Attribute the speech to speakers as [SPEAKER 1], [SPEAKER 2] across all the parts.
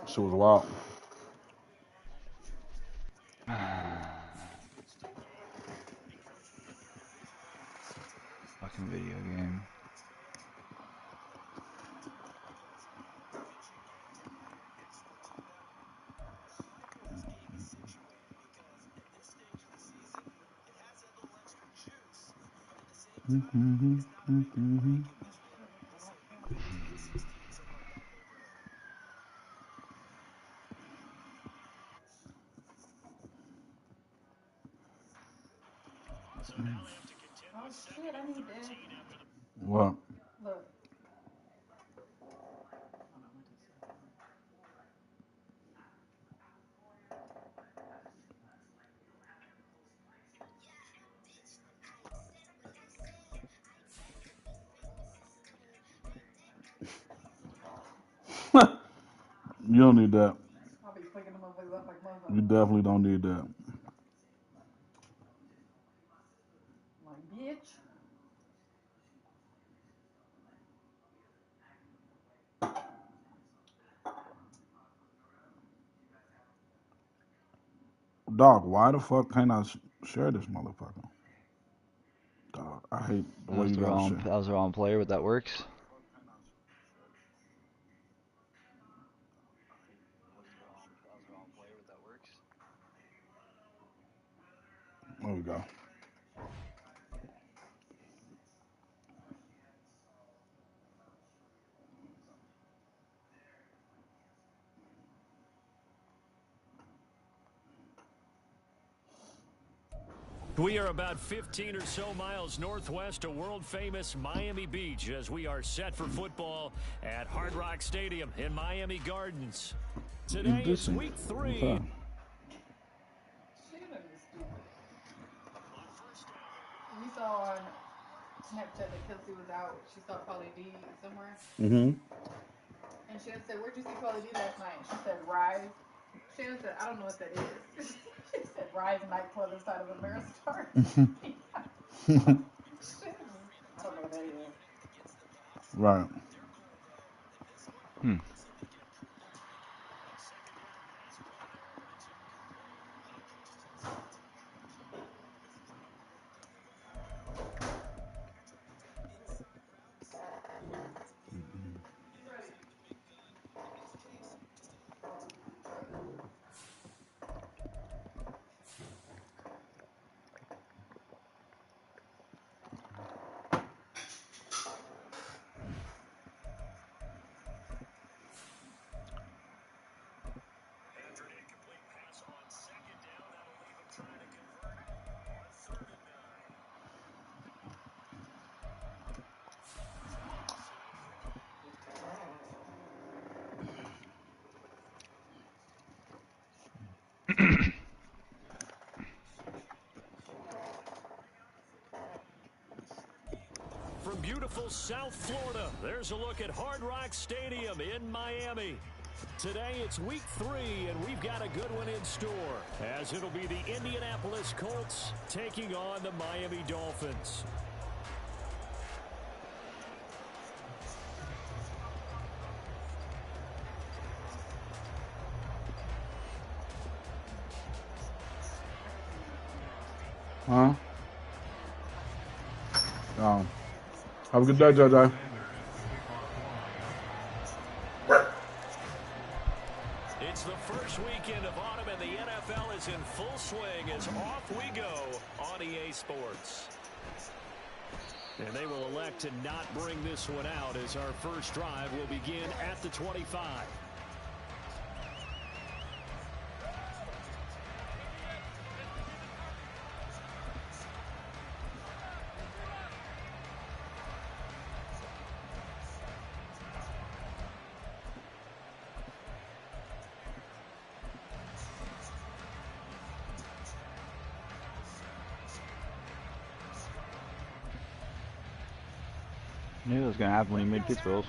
[SPEAKER 1] Shit was wild.
[SPEAKER 2] Fucking video game.
[SPEAKER 3] Oh shit, I need that.
[SPEAKER 1] What?
[SPEAKER 3] Look.
[SPEAKER 1] You don't need that.
[SPEAKER 3] I'll be flicking them motherfuckers up like
[SPEAKER 1] You
[SPEAKER 3] motherfuckers.
[SPEAKER 1] definitely don't need that.
[SPEAKER 3] Like, bitch.
[SPEAKER 1] Dog, why the fuck can't I share this motherfucker? Dog, I hate the
[SPEAKER 2] That
[SPEAKER 1] way
[SPEAKER 2] was
[SPEAKER 1] you
[SPEAKER 2] the
[SPEAKER 1] gotta
[SPEAKER 2] wrong.
[SPEAKER 1] share.
[SPEAKER 2] That was the wrong player, but that works.
[SPEAKER 1] There we go.
[SPEAKER 4] We are about 15 or so miles northwest of world-famous Miami Beach as we are set for football at Hard Rock Stadium in Miami Gardens. Today it's week 3.
[SPEAKER 1] Okay.
[SPEAKER 3] We saw on Snapchat that Kelsey was out. She saw Pauly D somewhere.
[SPEAKER 1] Mm-hmm.
[SPEAKER 3] And Shannon said, "Where'd you see Pauly D last night?" She said, "Rise." Shannon said, "I don't know what that is." She said, "Rise nightclub inside of Ameristar." Shannon, I don't know what that is.
[SPEAKER 1] Right.
[SPEAKER 2] Hmm.
[SPEAKER 4] From beautiful South Florida, there's a look at Hard Rock Stadium in Miami. Today it's week 3, and we've got a good one in store, as it'll be the Indianapolis Colts taking on the Miami Dolphins.
[SPEAKER 1] Huh? Have a good day, JJ.
[SPEAKER 4] It's the first weekend of autumn, and the NFL is in full swing as off we go on EA Sports. And they will elect to not bring this one out as our first drive will begin at the 25.
[SPEAKER 2] Knew it was gonna happen when he made field goals.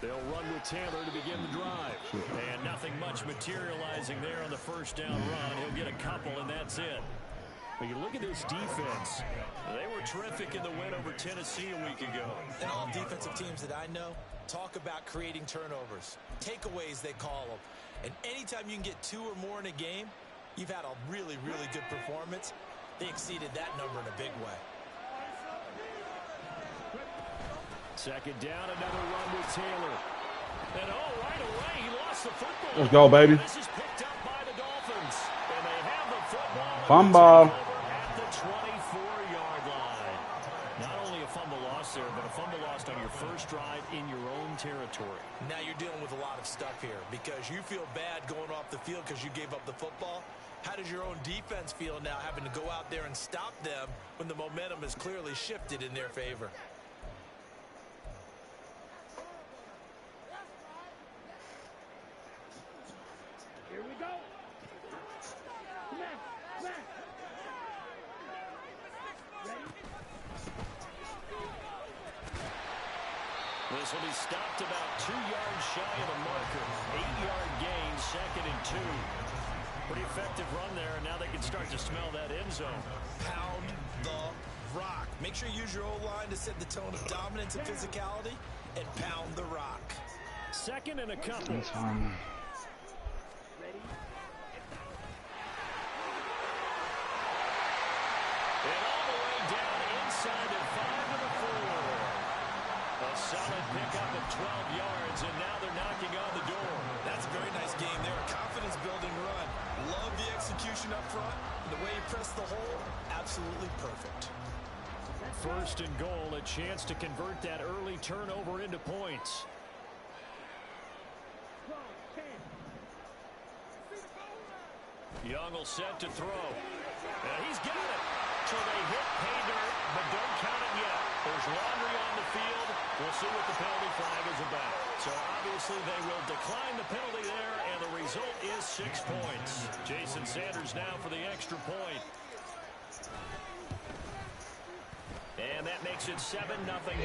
[SPEAKER 4] They'll run with Taylor to begin the drive. And nothing much materializing there on the first down run. He'll get a couple, and that's it. But you look at this defense. They were terrific in the win over Tennessee a week ago.
[SPEAKER 5] And all defensive teams that I know talk about creating turnovers. Takeaways, they call them. And anytime you can get 2 or more in a game, you've had a really, really good performance. They exceeded that number in a big way.
[SPEAKER 4] Second down, another run with Taylor. And right away, he lost the football.
[SPEAKER 1] Let's go, baby.
[SPEAKER 4] This is picked up by the Dolphins. And they have the football.
[SPEAKER 1] Fumble.
[SPEAKER 4] At the 24-yard line. Not only a fumble loss there, but a fumble lost on your first drive in your own territory.
[SPEAKER 5] Now you're dealing with a lot of stuff here because you feel bad going off the field because you gave up the football. How does your own defense feel now having to go out there and stop them when the momentum has clearly shifted in their favor?
[SPEAKER 6] Here we go.
[SPEAKER 4] This will be stopped about 2 yards shy of the marker. 8-yard gain, 2nd and 2. Pretty effective run there, and now they can start to smell that end zone.
[SPEAKER 5] Pound the rock. Make sure you use your O-line to set the tone of dominance and physicality, and pound the rock.
[SPEAKER 4] 2nd and a couple.
[SPEAKER 2] That's fine.
[SPEAKER 4] And all the way down inside the 5 to the 4. A solid pickup of 12 yards, and now they're knocking on the door.
[SPEAKER 5] That's a very nice game there. A confidence-building run. Love the execution up front. The way you press the hole, absolutely perfect.
[SPEAKER 4] 1st and goal, a chance to convert that early turnover into points. Young will set to throw. And he's got it. So they hit pay dirt, but don't count it yet. There's laundry on the field. We'll see what the penalty flag is about. So obviously they will decline the penalty there, and the result is 6 points. Jason Sanders now for the extra point. And that makes it 7-0 Dolphins.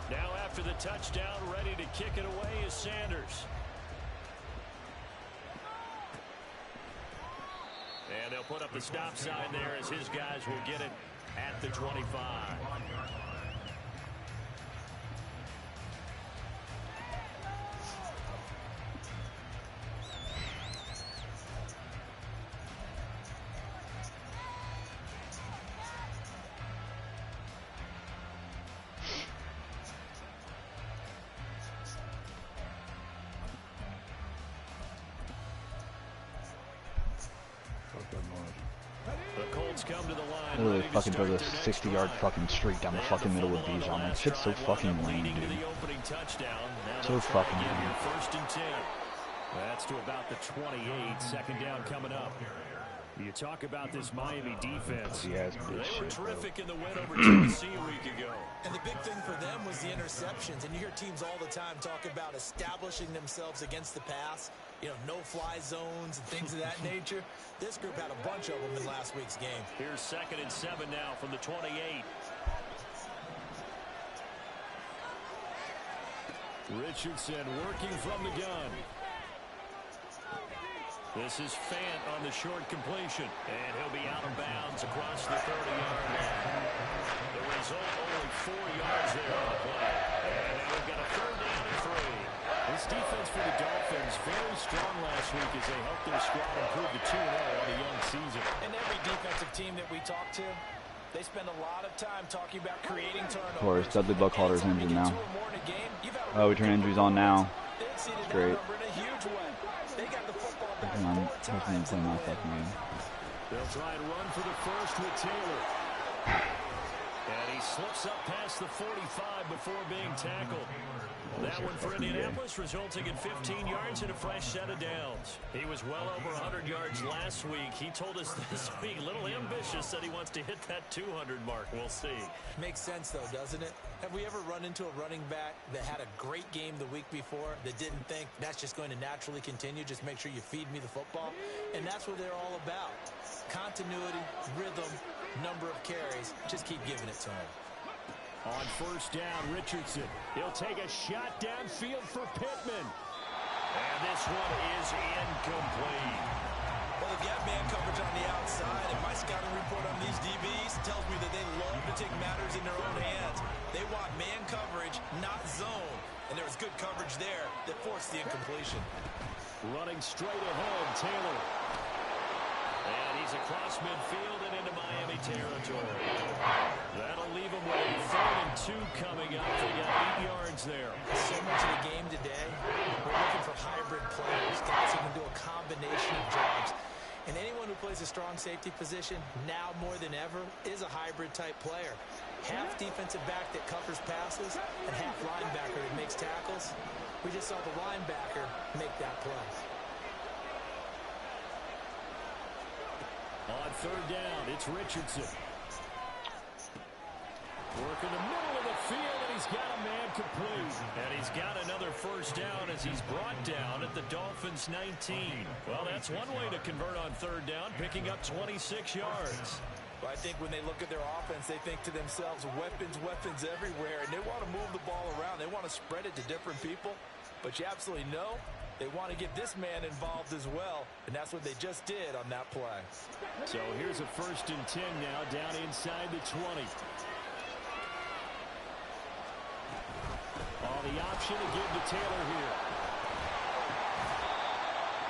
[SPEAKER 4] Now after the touchdown, ready to kick it away is Sanders. And they'll put up the stop sign there as his guys will get it at the 25. The Colts come to the line.
[SPEAKER 2] Literally
[SPEAKER 4] ready to
[SPEAKER 2] fucking throw
[SPEAKER 4] start
[SPEAKER 2] this
[SPEAKER 4] their next
[SPEAKER 2] 60-yard
[SPEAKER 4] drive.
[SPEAKER 2] fucking streak down the fucking middle with these on it. Shit's so fucking lame, dude. So fucking lame.
[SPEAKER 4] 1st and 10. That's to about the 28. 2nd down coming up. You talk about this Miami defense.
[SPEAKER 2] Yes,
[SPEAKER 4] They were
[SPEAKER 2] shit, bro.
[SPEAKER 4] terrific in the win over Tennessee a week ago.
[SPEAKER 5] And the big thing for them was the interceptions. And you hear teams all the time talk about establishing themselves against the pass. You know, no-fly zones and things of that nature. This group had a bunch of them in last week's game.
[SPEAKER 4] Here's 2nd and 7 now from the 28. Richardson working from the gun. This is Fant on the short completion. And he'll be out of bounds across the 30-yard line. The result, only 4 yards there on the play. And now we've got a 3rd down and 3. This defense for the Dolphins, very strong last week as they helped their squad improve to 2-0 on the young season.
[SPEAKER 5] And every defensive team that we talk to, they spend a lot of time talking about creating turnovers.
[SPEAKER 2] Of course, Dudley Buckhalter's injured now.
[SPEAKER 5] Oh,
[SPEAKER 2] we turn injuries on now.
[SPEAKER 5] It's
[SPEAKER 2] great.
[SPEAKER 5] They got the football back
[SPEAKER 2] Come on,
[SPEAKER 5] more
[SPEAKER 2] let's play
[SPEAKER 5] times than
[SPEAKER 2] my
[SPEAKER 5] not.
[SPEAKER 2] fucking game.
[SPEAKER 4] They'll try and run for the first with Taylor. And he slips up past the 45 before being tackled. That one for Indianapolis, resulting in 15 yards and a fresh set of downs. He was well over 100 yards last week. He told us this week, a little ambitious, that he wants to hit that 200 mark. We'll see.
[SPEAKER 5] Makes sense, though, doesn't it? Have we ever run into a running back that had a great game the week before that didn't think that's just going to naturally continue? Just make sure you feed me the football. And that's what they're all about. Continuity, rhythm, number of carries. Just keep giving it to him.
[SPEAKER 4] On first down, Richardson. He'll take a shot downfield for Pittman. And this one is incomplete.
[SPEAKER 5] Well, if you have man coverage on the outside, and my scouting report on these DBs tells me that they love to take matters in their own hands. They want man coverage, not zone. And there was good coverage there that forced the incompletion.
[SPEAKER 4] Running straight ahead, Taylor. And he's across midfield and into Miami territory. That'll leave him with a 3rd and 2 coming up. They got 8 yards there.
[SPEAKER 5] So much of the game today, we're looking for hybrid players, guys who can do a combination of jobs. And anyone who plays a strong safety position, now more than ever, is a hybrid type player. Half defensive back that covers passes and half linebacker that makes tackles. We just saw the linebacker make that play.
[SPEAKER 4] On 3rd down, it's Richardson. Working the middle of the field, and he's got a man complete. And he's got another first down as he's brought down at the Dolphins' 19. Well, that's one way to convert on 3rd down, picking up 26 yards.
[SPEAKER 5] Well, I think when they look at their offense, they think to themselves, weapons, weapons everywhere. And they want to move the ball around. They want to spread it to different people. But you absolutely know they want to get this man involved as well. And that's what they just did on that play.
[SPEAKER 4] So here's a 1st and 10 now, down inside the 20. The option to give to Taylor here.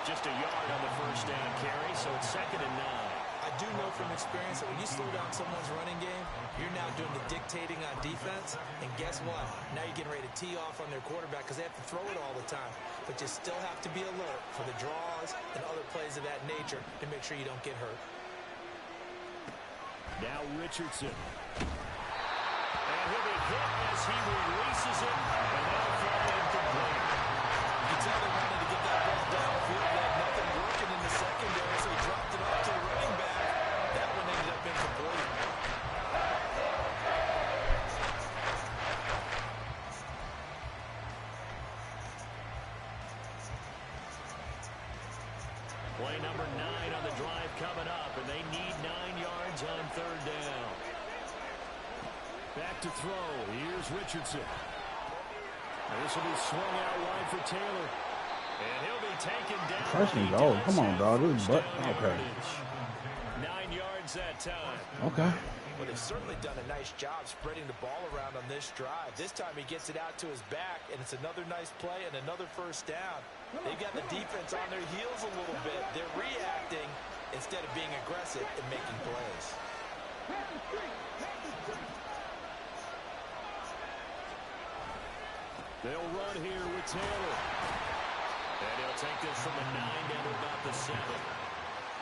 [SPEAKER 4] Just a yard on the first down carry, so it's 2nd and 9.
[SPEAKER 5] I do know from experience that when you slow down someone's running game, you're now doing the dictating on defense. And guess what? Now you're getting ready to tee off on their quarterback because they have to throw it all the time. But you still have to be alert for the draws and other plays of that nature to make sure you don't get hurt.
[SPEAKER 4] Now Richardson. And he'll be hit as he releases it, and that'll fall incomplete.
[SPEAKER 5] You can tell they wanted to get that ball downfield. They had nothing working in the secondary, so he dropped it off to the running back. That one ended up incomplete.
[SPEAKER 4] Play number 9 on the drive coming up, and they need 9 yards on 3rd down. Back to throw. Here's Richardson. This will be swung out wide for Taylor. And he'll be taken down.
[SPEAKER 1] 1st and goal. Come on, dog. This is butt. Okay.
[SPEAKER 4] 9 yards that time.
[SPEAKER 1] Okay.
[SPEAKER 5] Well, they've certainly done a nice job spreading the ball around on this drive. This time he gets it out to his back, and it's another nice play and another first down. They've got the defense on their heels a little bit. They're reacting instead of being aggressive and making plays.
[SPEAKER 4] They'll run here with Taylor. And he'll take this from the 9 down to about the 7.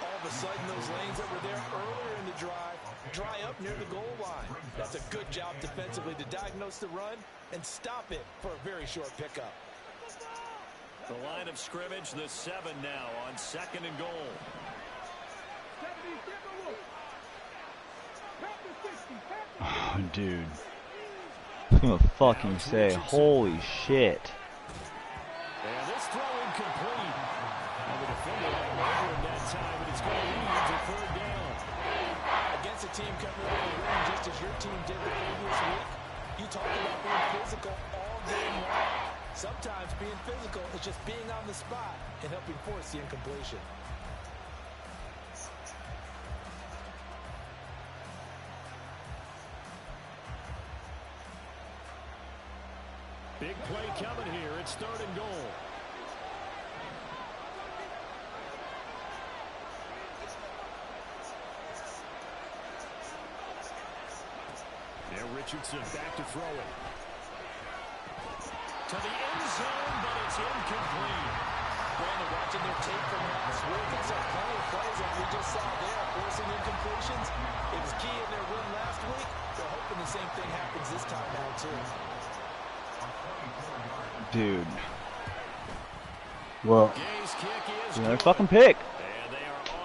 [SPEAKER 5] All of a sudden, those lanes that were there earlier in the drive dry up near the goal line. That's a good job defensively to diagnose the run and stop it for a very short pickup.
[SPEAKER 4] The line of scrimmage, the 7 now on 2nd and goal.
[SPEAKER 2] Oh, dude. I'm gonna fucking say, holy shit.
[SPEAKER 4] And this throw incomplete. And the defender had him over in that time, but it's going to lead to 3rd down.
[SPEAKER 5] Against a team coming over the ring just as your team did the previous week, you talk about being physical all game long. Sometimes being physical is just being on the spot and helping force the incompletion.
[SPEAKER 4] Big play coming here. It's 3rd and goal. Yeah, Richardson back to throw it. To the end zone, but it's incomplete.
[SPEAKER 5] Brandon, watching their tape from last week, they saw plenty of plays like we just saw there, forcing incompletions. It was key in their win last week. They're hoping to too.
[SPEAKER 2] Dude.
[SPEAKER 1] Well,
[SPEAKER 2] Another fucking pick.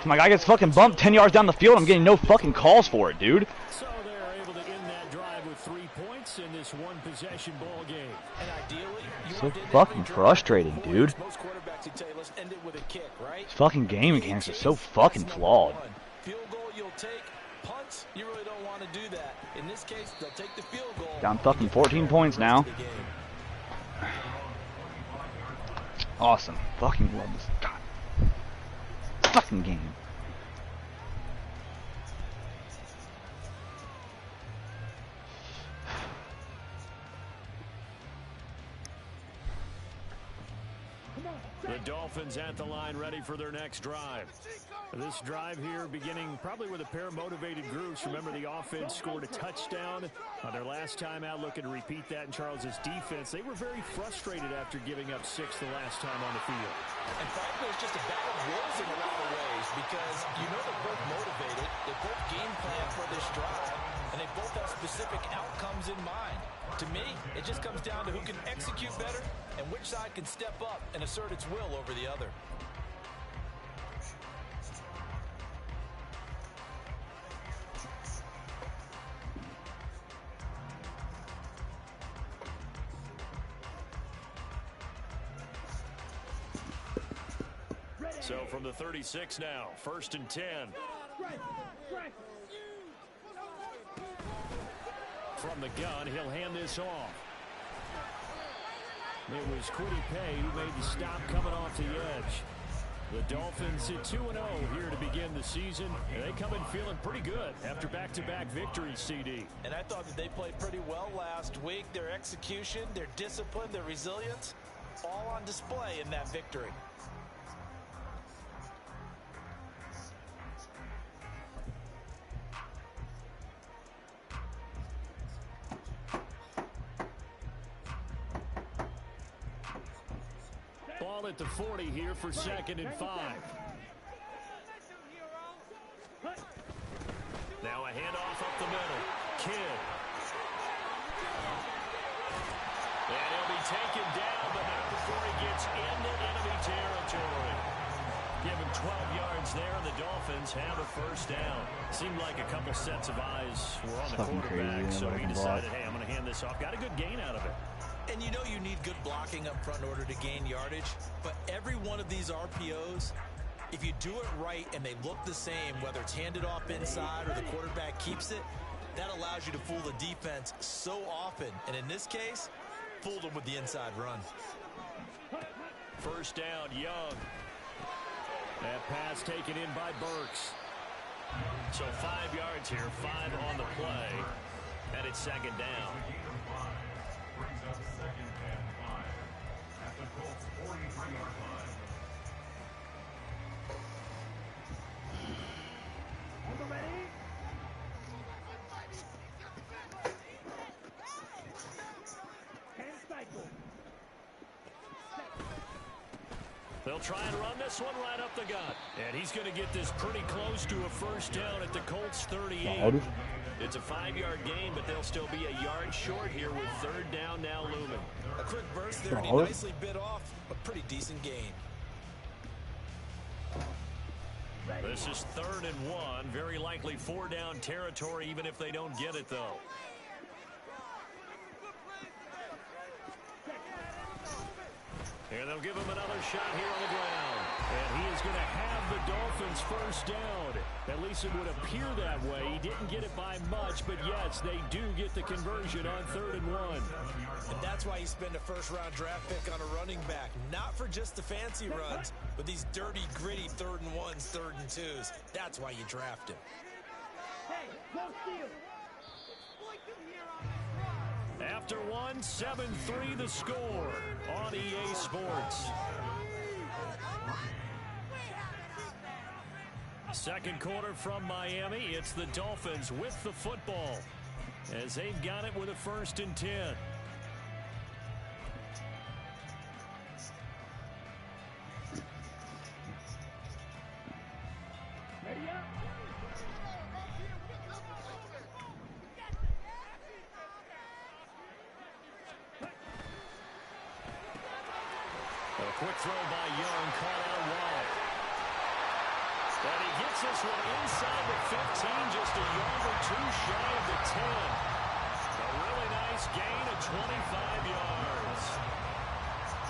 [SPEAKER 2] My guy gets fucking bumped 10 yards down the field. I'm getting no fucking calls for it, dude.
[SPEAKER 4] So they're able to end that drive with 3 points in this one-possession ball game.
[SPEAKER 5] And ideally, you
[SPEAKER 2] So
[SPEAKER 5] want to end
[SPEAKER 2] fucking
[SPEAKER 5] every drive
[SPEAKER 2] frustrating,
[SPEAKER 5] with
[SPEAKER 2] dude.
[SPEAKER 5] Most quarterbacks would tell you, let's end it with a kick, right?
[SPEAKER 2] This fucking game mechanics are so fucking flawed.
[SPEAKER 5] Field goal you'll take. Punts, you really don't want to do that. In this case, they'll take the field goal.
[SPEAKER 2] Down fucking 14 points now. Awesome. Fucking love this. God. Fucking game.
[SPEAKER 4] The Dolphins at the line ready for their next drive. This drive here beginning probably with a pair of motivated groups. Remember, the offense scored a touchdown on their last time out, looking to repeat that in Charles's defense. They were very frustrated after giving up 6 the last time on the field.
[SPEAKER 5] And frankly, it's just a battle of wills in a lot of ways because you know they're both motivated, they both game plan for this drive, and they both have specific outcomes in mind. To me, it just comes down to who can execute better and which side can step up and assert its will over the other.
[SPEAKER 4] So from the 36 now, 1st and 10. From the gun, he'll hand this off. It was Quiddy Pay who made the stop coming off the edge. The Dolphins at 2-0 here to begin the season. And they come in feeling pretty good after back-to-back victories, CD.
[SPEAKER 5] And I thought that they played pretty well last week. Their execution, their discipline, their resilience, all on display in that victory.
[SPEAKER 4] Ball at the 40 here for 2nd and 5. Now a handoff up the middle. Kidd. And he'll be taken down, but not before he gets into enemy territory. Given 12 yards there, and the Dolphins have a 1st down. Seemed like a couple sets of eyes were on the quarterback, so he decided, hey, I'm going to hand this off. Got a good gain out of it.
[SPEAKER 5] And you know you need good blocking up front in order to gain yardage, but every one of these RPOs, if you do it right and they look the same, whether it's handed off inside or the quarterback keeps it, that allows you to fool the defense so often. And in this case, fooled them with the inside run.
[SPEAKER 4] 1st down, Young. That pass taken in by Burks. So 5 yards here, 5 on the play, and it's 2nd down. They'll try and run this one right up the gut. And he's going to get this pretty close to a 1st down at the Colts 38. It's a 5-yard gain, but they'll still be a yard short here with 3rd down now looming.
[SPEAKER 5] A quick burst there, and he nicely bit off a pretty decent gain.
[SPEAKER 4] This is 3rd and 1. Very likely 4-down territory, even if they don't get it, though. And they'll give him another shot here on the ground. And he is going to have the Dolphins' 1st down. At least it would appear that way. He didn't get it by much, but yes, they do get the conversion on 3rd and 1.
[SPEAKER 5] And that's why you spend a 1st-round draft pick on a running back. Not for just the fancy runs, but these dirty, gritty 3rd and 1s, 3rd and 2s. That's why you draft him.
[SPEAKER 4] After one, 7-3 the score on EA Sports. 2nd quarter from Miami. It's the Dolphins with the football as they've got it with a 1st and 10. quick throw by Young, caught out wide. And he gets this one inside the 15, just a yard or two shy of the 10. A really nice gain of 25 yards.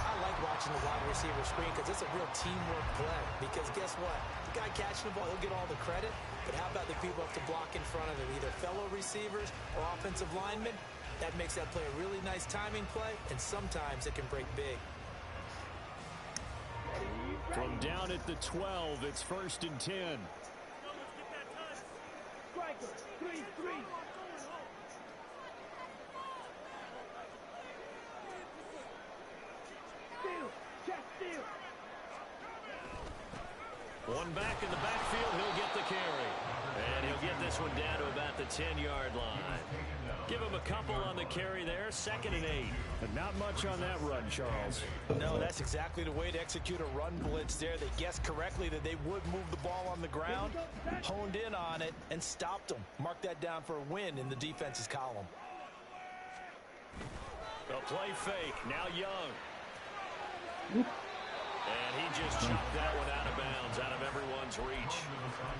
[SPEAKER 5] I like watching the wide receiver screen because it's a real teamwork play. Because guess what? The guy catching the ball, he'll get all the credit. But how about the people up to block in front of him, either fellow receivers or offensive linemen? That makes that play a really nice timing play, and sometimes it can break big.
[SPEAKER 4] From down at the 12, it's 1st and 10.
[SPEAKER 6] Striker, 3-3. Steal, check steal.
[SPEAKER 4] One back in the backfield, he'll get the carry. And he'll get this one down to about the 10-yard line. Give him a couple on the carry there, 2nd and 8.
[SPEAKER 6] But not much on that run, Charles.
[SPEAKER 5] No, that's exactly the way to execute a run blitz there. They guessed correctly that they would move the ball on the ground, honed in on it, and stopped them. Mark that down for a win in the defense's column.
[SPEAKER 4] A play fake, now Young. And he just chopped that one out of bounds, out of everyone's reach.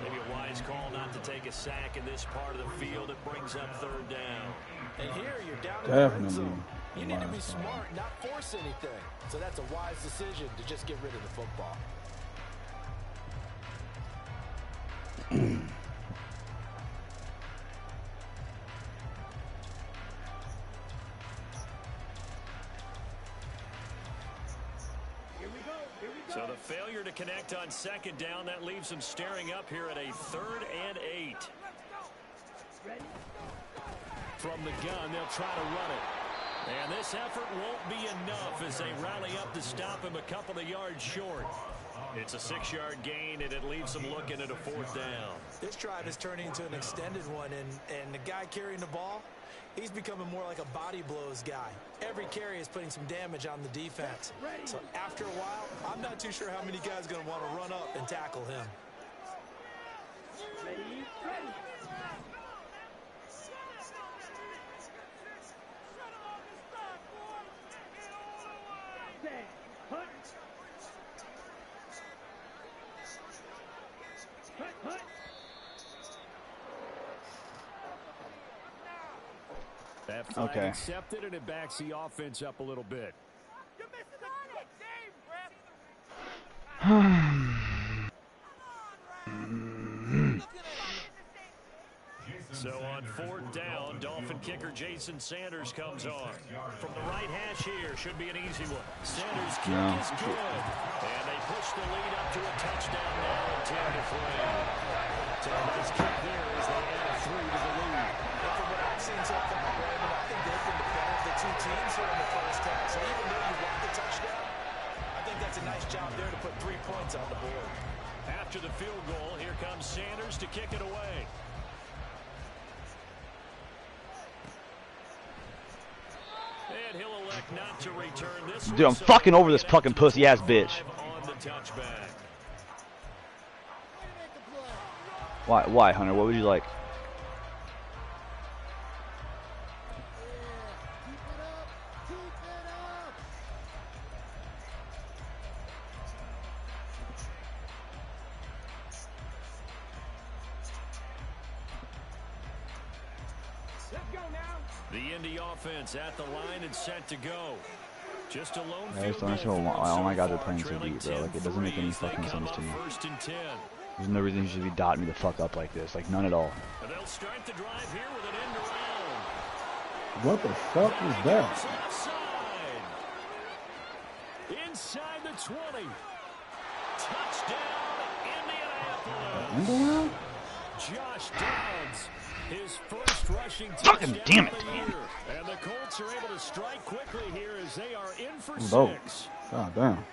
[SPEAKER 4] Maybe a wise call not to take a sack in this part of the field. It brings up 3rd down.
[SPEAKER 5] And here you're down in the red zone. You need to be
[SPEAKER 1] Wise
[SPEAKER 5] smart, not force anything. So that's a wise decision to just get rid of the football.
[SPEAKER 4] So the failure to connect on 2nd down, that leaves them staring up here at a 3rd and 8. From the gun, they'll try to run it. And this effort won't be enough as they rally up to stop him a couple of yards short. It's a 6-yard gain, and it leaves them looking at a 4th down.
[SPEAKER 5] This drive is turning into an extended one, and the guy carrying the ball, he's becoming more like a body blows guy. Every carry is putting some damage on the defense. So after a while, I'm not too sure how many guys are going to want to run up and tackle him.
[SPEAKER 6] Ready, ready. Hunt. Hunt, hunt.
[SPEAKER 4] That flag
[SPEAKER 2] Okay.
[SPEAKER 4] accepted, and it backs the offense up a little bit.
[SPEAKER 6] You're missing the good game, ref.
[SPEAKER 4] So on 4th down, Dolphin kicker Jason Sanders comes on. From the right hash here, should be an easy one. Sanders' kick is good. And they push the lead up to a touchdown now at 10-3. So a nice kick there as they add 3 to the lead.
[SPEAKER 5] And from what I've seen so far, Brandon, I think they've been the better of the two teams here in the first half. So even though you want the touchdown, I think that's a nice job there to put 3 points on the board.
[SPEAKER 4] After the field goal, here comes Sanders to kick it away. And he'll elect not to return this.
[SPEAKER 2] Dude, I'm fucking over this fucking pussy-ass bitch.
[SPEAKER 4] On the touchback.
[SPEAKER 2] Why, Hunter? What would you like?
[SPEAKER 6] Let's go now.
[SPEAKER 4] The Indy offense at the line and set to go. Just a lone
[SPEAKER 2] I
[SPEAKER 4] field
[SPEAKER 2] just don't
[SPEAKER 4] goal
[SPEAKER 2] understand
[SPEAKER 4] for
[SPEAKER 2] why
[SPEAKER 4] them
[SPEAKER 2] my
[SPEAKER 4] so
[SPEAKER 2] guys are
[SPEAKER 4] far,
[SPEAKER 2] playing so
[SPEAKER 4] trailing
[SPEAKER 2] deep, bro. Like, it doesn't make any
[SPEAKER 4] 10-3 as they
[SPEAKER 2] fucking
[SPEAKER 4] come
[SPEAKER 2] sense to
[SPEAKER 4] up
[SPEAKER 2] me.
[SPEAKER 4] 1st and 10.
[SPEAKER 2] There's no reason you should be dotting me the fuck up like this. Like, none at all.
[SPEAKER 4] And they'll start the drive here with an end around.
[SPEAKER 1] What the fuck is that?
[SPEAKER 4] Offside. Inside the 20. Touchdown, Indianapolis.
[SPEAKER 1] Underwood?
[SPEAKER 4] Josh Downs, his first rushing
[SPEAKER 2] Fucking
[SPEAKER 4] touchdown
[SPEAKER 2] damn
[SPEAKER 4] of
[SPEAKER 2] it,
[SPEAKER 4] the
[SPEAKER 2] man.
[SPEAKER 4] year. And the Colts are able to strike quickly here as they are in for
[SPEAKER 1] Low.
[SPEAKER 4] 6.
[SPEAKER 1] God damn.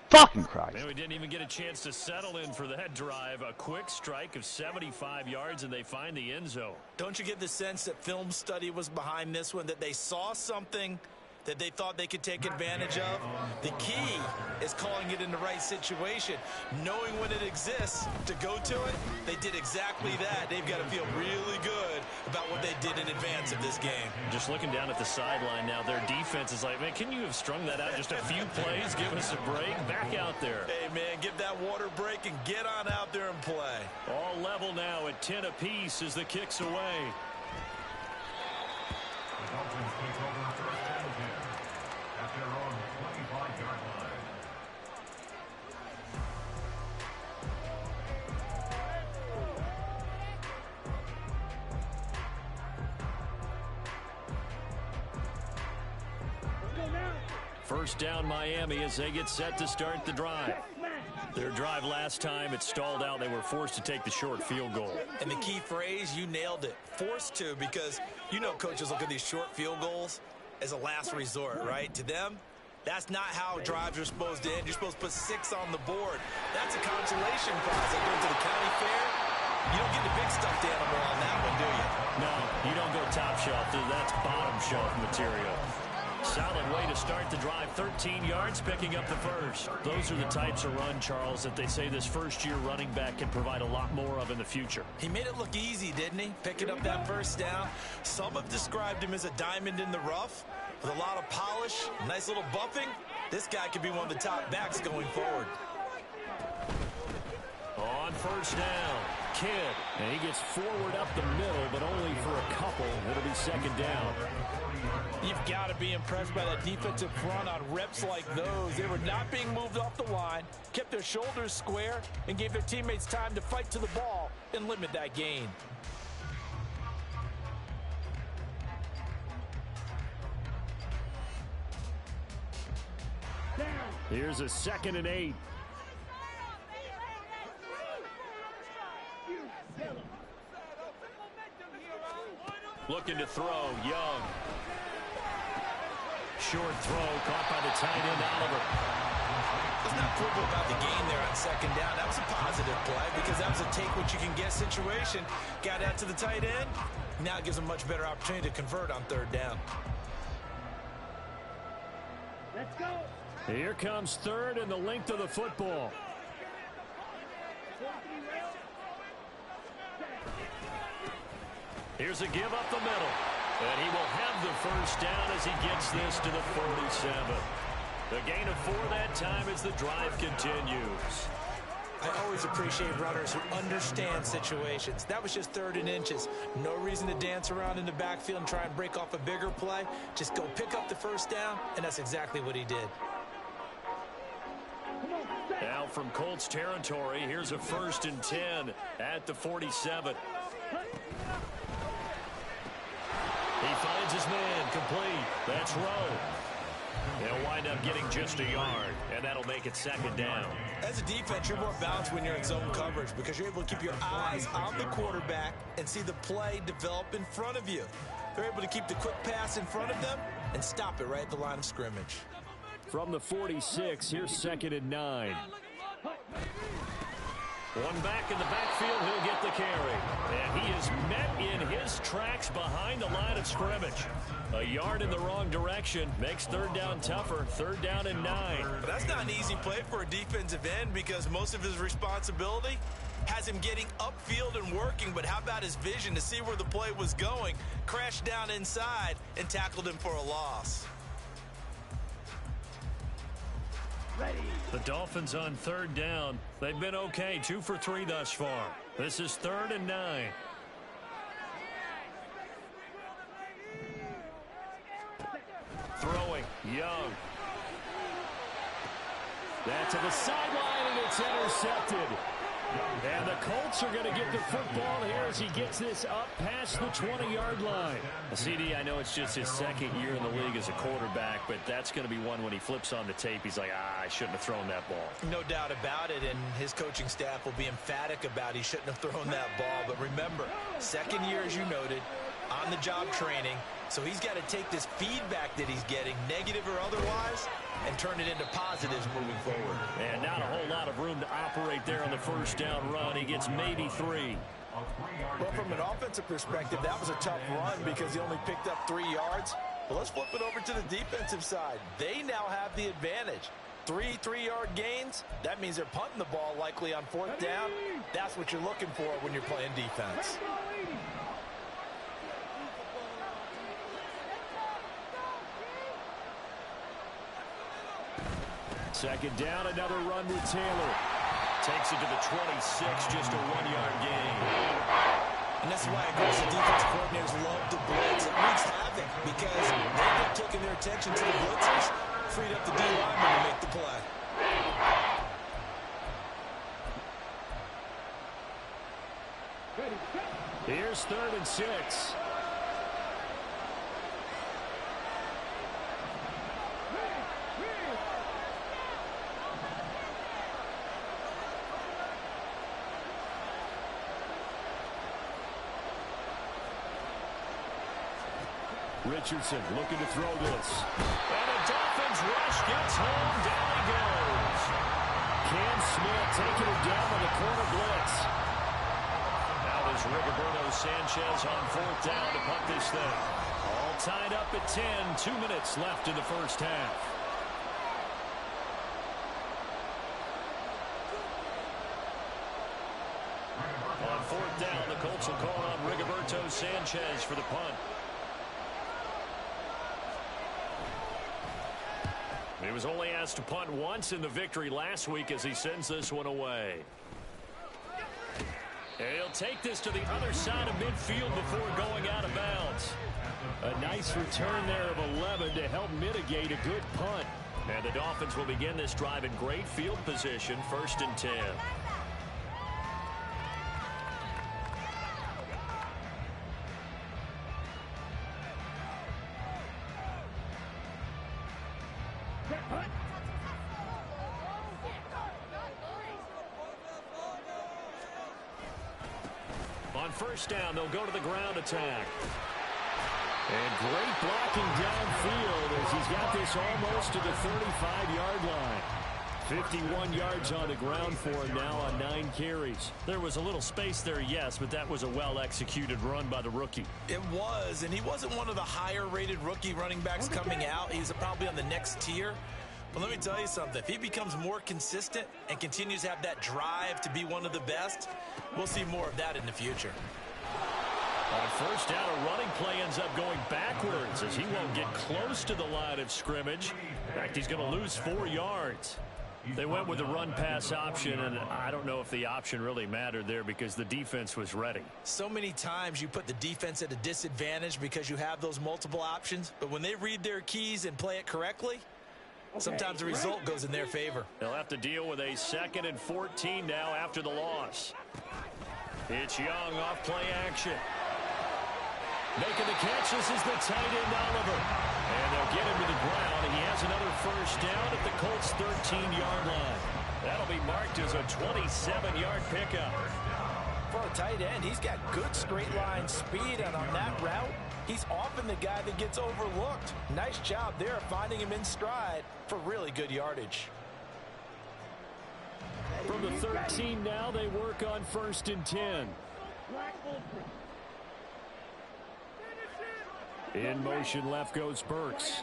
[SPEAKER 2] Fucking Christ.
[SPEAKER 4] And we didn't even get a chance to settle in for that drive. A quick strike of 75 yards, and they find the end zone.
[SPEAKER 5] Don't you get the sense that film study was behind this one, that they saw something that they thought they could take advantage of. The key is calling it in the right situation, knowing when it exists to go to it. They did exactly that. They've got to feel really good about what they did in advance of this game.
[SPEAKER 4] Just looking down at the sideline now, their defense is like, man, can you have strung that out just a few plays? Give us a break. Back out there.
[SPEAKER 5] Hey, man, give that water break and get on out there and play.
[SPEAKER 4] All level now at 10 apiece as the kick's away.
[SPEAKER 7] The Dolphins take over first and 10 at their own 25-yard line.
[SPEAKER 4] First down Miami as they get set to start the drive. Their drive last time, it stalled out. They were forced to take the short field goal.
[SPEAKER 5] And the key phrase, you nailed it. Forced to, because you know coaches look at these short field goals as a last resort, right? To them, that's not how drives are supposed to end. You're supposed to put 6 on the board. That's a consolation prize. Like going to the county fair, you don't get the big stuffed animal on that one, do you?
[SPEAKER 4] No, you don't go top shelf. That's bottom shelf material. Solid way to start the drive. 13 yards, picking up the first. Those are the types of run, Charles, that they say this first-year running back can provide a lot more of in the future.
[SPEAKER 5] He made it look easy, didn't he? Picking up that first down. Some have described him as a diamond in the rough with a lot of polish, nice little buffing. This guy could be one of the top backs going forward.
[SPEAKER 4] On first down, Kidd. And he gets forward up the middle, but only for a couple. It'll be second down.
[SPEAKER 8] You've got to be impressed by that defensive front on reps like those. They were not being moved off the line, kept their shoulders square, and gave their teammates time to fight to the ball and limit that gain.
[SPEAKER 4] Here's a 2nd and 8. Looking to throw, Young. Short throw, caught by the tight end, Oliver.
[SPEAKER 5] Let's not quibble about the gain there on second down. That was a positive play because that was a take-what-you-can-get situation. Got out to the tight end. Now it gives them much better opportunity to convert on third down.
[SPEAKER 6] Let's go.
[SPEAKER 4] Here comes third and the length of the football. Here's a give up the middle. And he will have the first down as he gets this to the 47. The gain of 4 that time as the drive continues.
[SPEAKER 5] I always appreciate runners who understand situations. That was just 3rd and inches. No reason to dance around in the backfield and try and break off a bigger play. Just go pick up the first down, and that's exactly what he did.
[SPEAKER 4] Now from Colts territory, here's a 1st and 10 at the 47. He finds his man, complete. That's Rowe. He'll wind up getting just a yard, and that'll make it 2nd down.
[SPEAKER 5] As a defense, you're more balanced when you're in zone coverage because you're able to keep your eyes on the quarterback and see the play develop in front of you. They're able to keep the quick pass in front of them and stop it right at the line of scrimmage.
[SPEAKER 4] From the 46, here's 2nd and 9. One back in the backfield, he'll get the carry. And he is met in his tracks behind the line of scrimmage. A yard in the wrong direction makes 3rd down tougher. 3rd down and 9.
[SPEAKER 5] But that's not an easy play for a defensive end because most of his responsibility has him getting upfield and working. But how about his vision to see where the play was going? Crashed down inside and tackled him for a loss.
[SPEAKER 6] Ready.
[SPEAKER 4] The Dolphins on 3rd down. They've been okay, 2 for 3 thus far. This is 3rd and 9. Throwing, Young. That to the sideline, and it's intercepted. And the Colts are going to get the football here as he gets this up past the 20-yard line. CD, I know it's just his 2nd year in the league as a quarterback, but that's going to be one when he flips on the tape. He's like, I shouldn't have thrown that ball.
[SPEAKER 5] No doubt about it, and his coaching staff will be emphatic about he shouldn't have thrown that ball. But remember, 2nd year, as you noted, on-the-job training. So he's got to take this feedback that he's getting, negative or otherwise, and turn it into positives moving forward.
[SPEAKER 4] And not a whole lot of room to operate there on the 1st down run. He gets maybe 3.
[SPEAKER 8] Well, from an offensive perspective, that was a tough run because he only picked up 3 yards.
[SPEAKER 5] Well, let's flip it over to the defensive side. They now have the advantage. 3 3-yard gains, that means they're punting the ball likely on 4th down. That's what you're looking for when you're playing defense.
[SPEAKER 4] Second down, another run with Taylor. Takes it to the 26, just a 1-yard gain.
[SPEAKER 5] And that's why aggressive defense coordinators love to blitz. It wreaks havoc because they've taking their attention to the blitzers, freed up the D lineman to make the play.
[SPEAKER 4] Here's 3rd and 6. Richardson looking to throw this. And a Dolphins rush gets home. Down he goes. Cam Smith taking it down on the corner blitz. Now there's Rigoberto Sanchez on 4th down to punt this thing. All tied up at 10. 2 minutes left in the first half. On 4th down, the Colts will call on Rigoberto Sanchez for the punt. He was only asked to punt once in the victory last week as he sends this one away. And he'll take this to the other side of midfield before going out of bounds. A nice return there of 11 to help mitigate a good punt. And the Dolphins will begin this drive in great field position, 1st and 10. On 1st down, they'll go to the ground attack. And great blocking downfield as he's got this almost to the 35-yard line. 51 yards on the ground for him now on 9 carries. There was a little space there, yes, but that was a well-executed run by the rookie.
[SPEAKER 5] It was, and he wasn't one of the higher-rated rookie running backs coming out. He's probably on the next tier. But let me tell you something. If he becomes more consistent and continues to have that drive to be one of the best, we'll see more of that in the future.
[SPEAKER 4] On 1st down, a running play ends up going backwards as he won't get close to the line of scrimmage. In fact, he's going to lose 4 yards. They went with the run-pass option, and I don't know if the option really mattered there because the defense was ready.
[SPEAKER 5] So many times you put the defense at a disadvantage because you have those multiple options, but when they read their keys and play it correctly, sometimes the result goes in their favor.
[SPEAKER 4] They'll have to deal with a 2nd and 14 now after the loss. It's Young off play action. Making the catch, this is the tight end Oliver. And they'll get him to the ground, and he has another 1st down at the Colts' 13-yard line. That'll be marked as a 27-yard pickup.
[SPEAKER 8] For a tight end, he's got good straight line speed, and on that route, he's often the guy that gets overlooked. Nice job there finding him in stride for really good yardage.
[SPEAKER 4] From the 13 now, they work on 1st and 10. In motion, left goes Burks.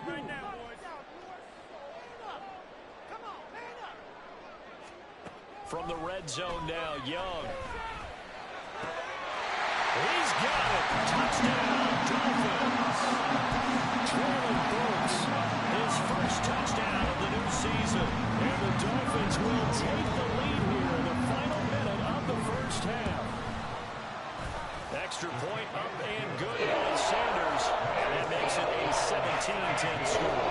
[SPEAKER 4] From the red zone now, Young. He's got it. Touchdown, Dolphins. Traylon Burks, his 1st touchdown of the new season. And the Dolphins will take the lead here in the final minute of the 1st half. Extra point up and good by Sanders. And that makes it a 17-10 score.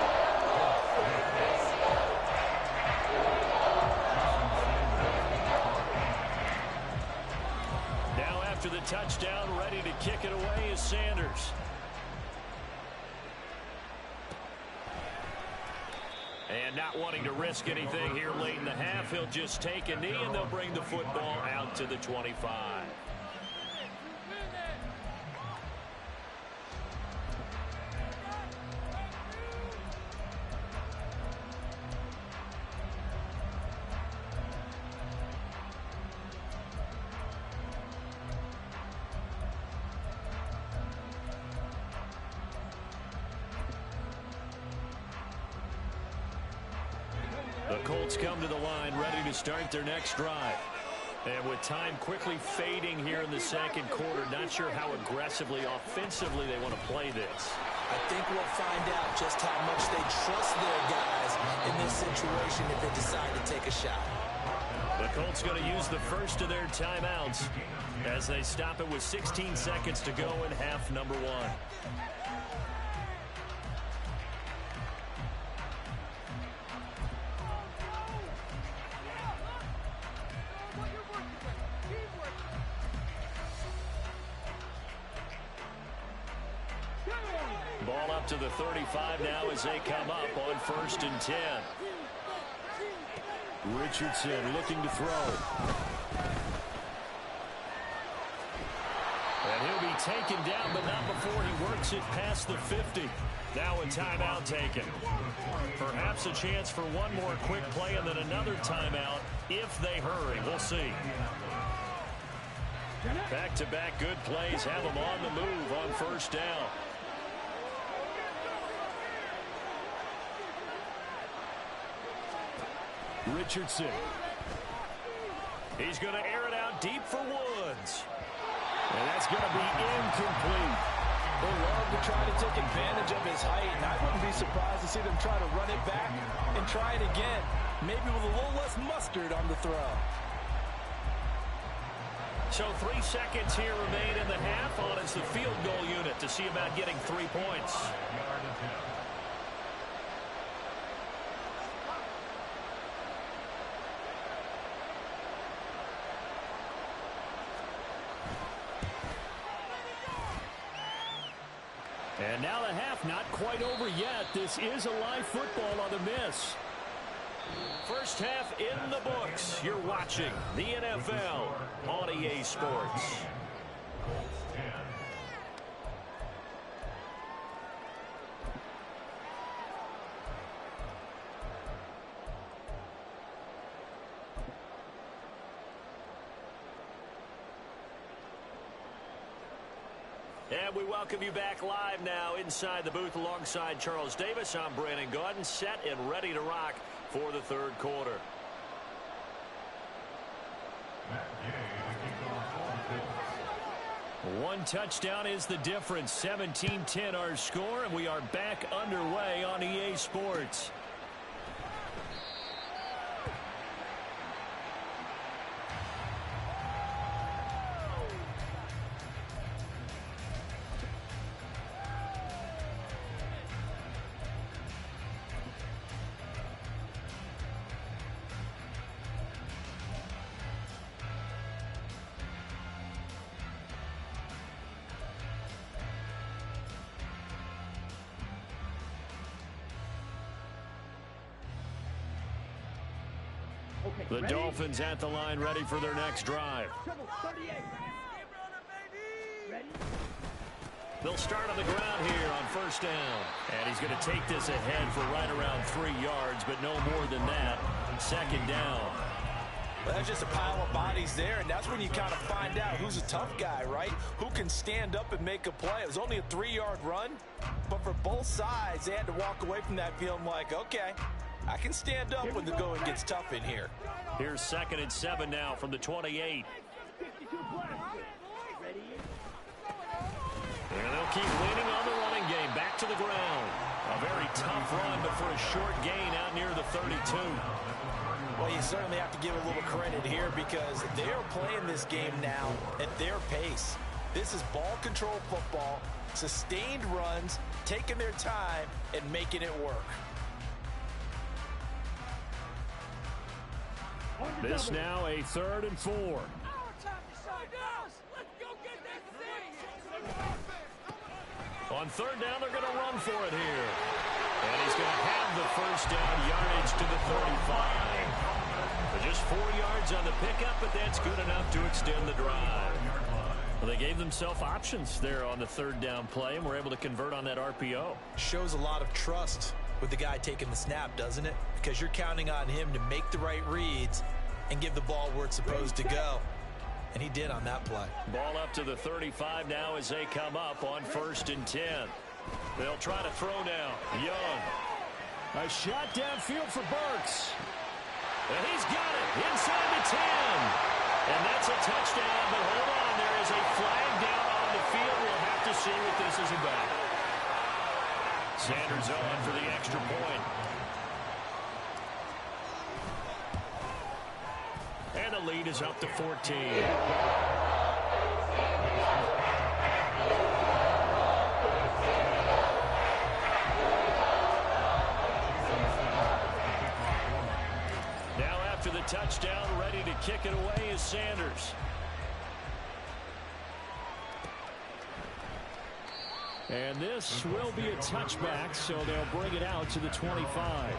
[SPEAKER 4] Now after the touchdown, ready to kick it away is Sanders. And not wanting to risk anything here late in the half, he'll just take a knee and they'll bring the football out to the 25. The Colts come to the line ready to start their next drive. And with time quickly fading here in the second quarter, not sure how aggressively, offensively they want to play this.
[SPEAKER 5] I think we'll find out just how much they trust their guys in this situation if they decide to take a shot.
[SPEAKER 4] The Colts going to use the first of their timeouts as they stop it with 16 seconds to go in half number one. Ball up to the 35 now as they come up on 1st and 10. Richardson looking to throw. And he'll be taken down, but not before he works it past the 50. Now a timeout taken. Perhaps a chance for one more quick play and then another timeout if they hurry. We'll see. Back-to-back good plays have them on the move on 1st down. Richardson. He's going to air it out deep for Woods. And that's going to be incomplete.
[SPEAKER 8] They love to try to take advantage of his height, and I wouldn't be surprised to see them try to run it back and try it again, maybe with a little less mustard on the throw.
[SPEAKER 4] So 3 seconds here remain in the half on it's the field goal unit to see about getting 3 points. And now the half not quite over yet. This is a live football on the miss. First half in the books. You're watching the NFL on EA Sports. And we welcome you back live now inside the booth alongside Charles Davis. I'm Brandon Gaudin, set and ready to rock for the third quarter. One touchdown is the difference. 17-10 our score, and we are back underway on EA Sports. The Dolphins at the line ready for their next drive. They'll start on the ground here on 1st down. And he's going to take this ahead for right around 3 yards, but no more than that. 2nd down.
[SPEAKER 5] Well, that's just a pile of bodies there, and that's when you kind of find out who's a tough guy, right? Who can stand up and make a play. It was only a 3-yard run, but for both sides, they had to walk away from that feeling like, okay, I can stand up when the going gets tough in here.
[SPEAKER 4] Here's 2nd and 7 now from the 28. And they'll keep leaning on the running game. Back to the ground. A very tough run, but for a short gain out near the 32.
[SPEAKER 5] Well, you certainly have to give a little credit here because they're playing this game now at their pace. This is ball control football, sustained runs, taking their time, and making it work.
[SPEAKER 4] This now a 3rd and 4. On 3rd down, they're going to run for it here. And he's going to have the 1st down yardage to the 35. But just 4 yards on the pickup, but that's good enough to extend the drive. Well, they gave themselves options there on the 3rd down play, and were able to convert on that RPO.
[SPEAKER 5] Shows a lot of trust with the guy taking the snap, doesn't it? Because you're counting on him to make the right reads and give the ball where it's supposed to go. And he did on that play.
[SPEAKER 4] Ball up to the 35 now as they come up on 1st and 10. They'll try to throw now. Young. A shot downfield for Burks. And he's got it inside the 10. And that's a touchdown, but hold on. There is a flag down on the field. We'll have to see what this is about. Sanders on for the extra point. And the lead is up to 14. Now after the touchdown, ready to kick it away is Sanders. And this will be a touchback, so they'll bring it out to the 25.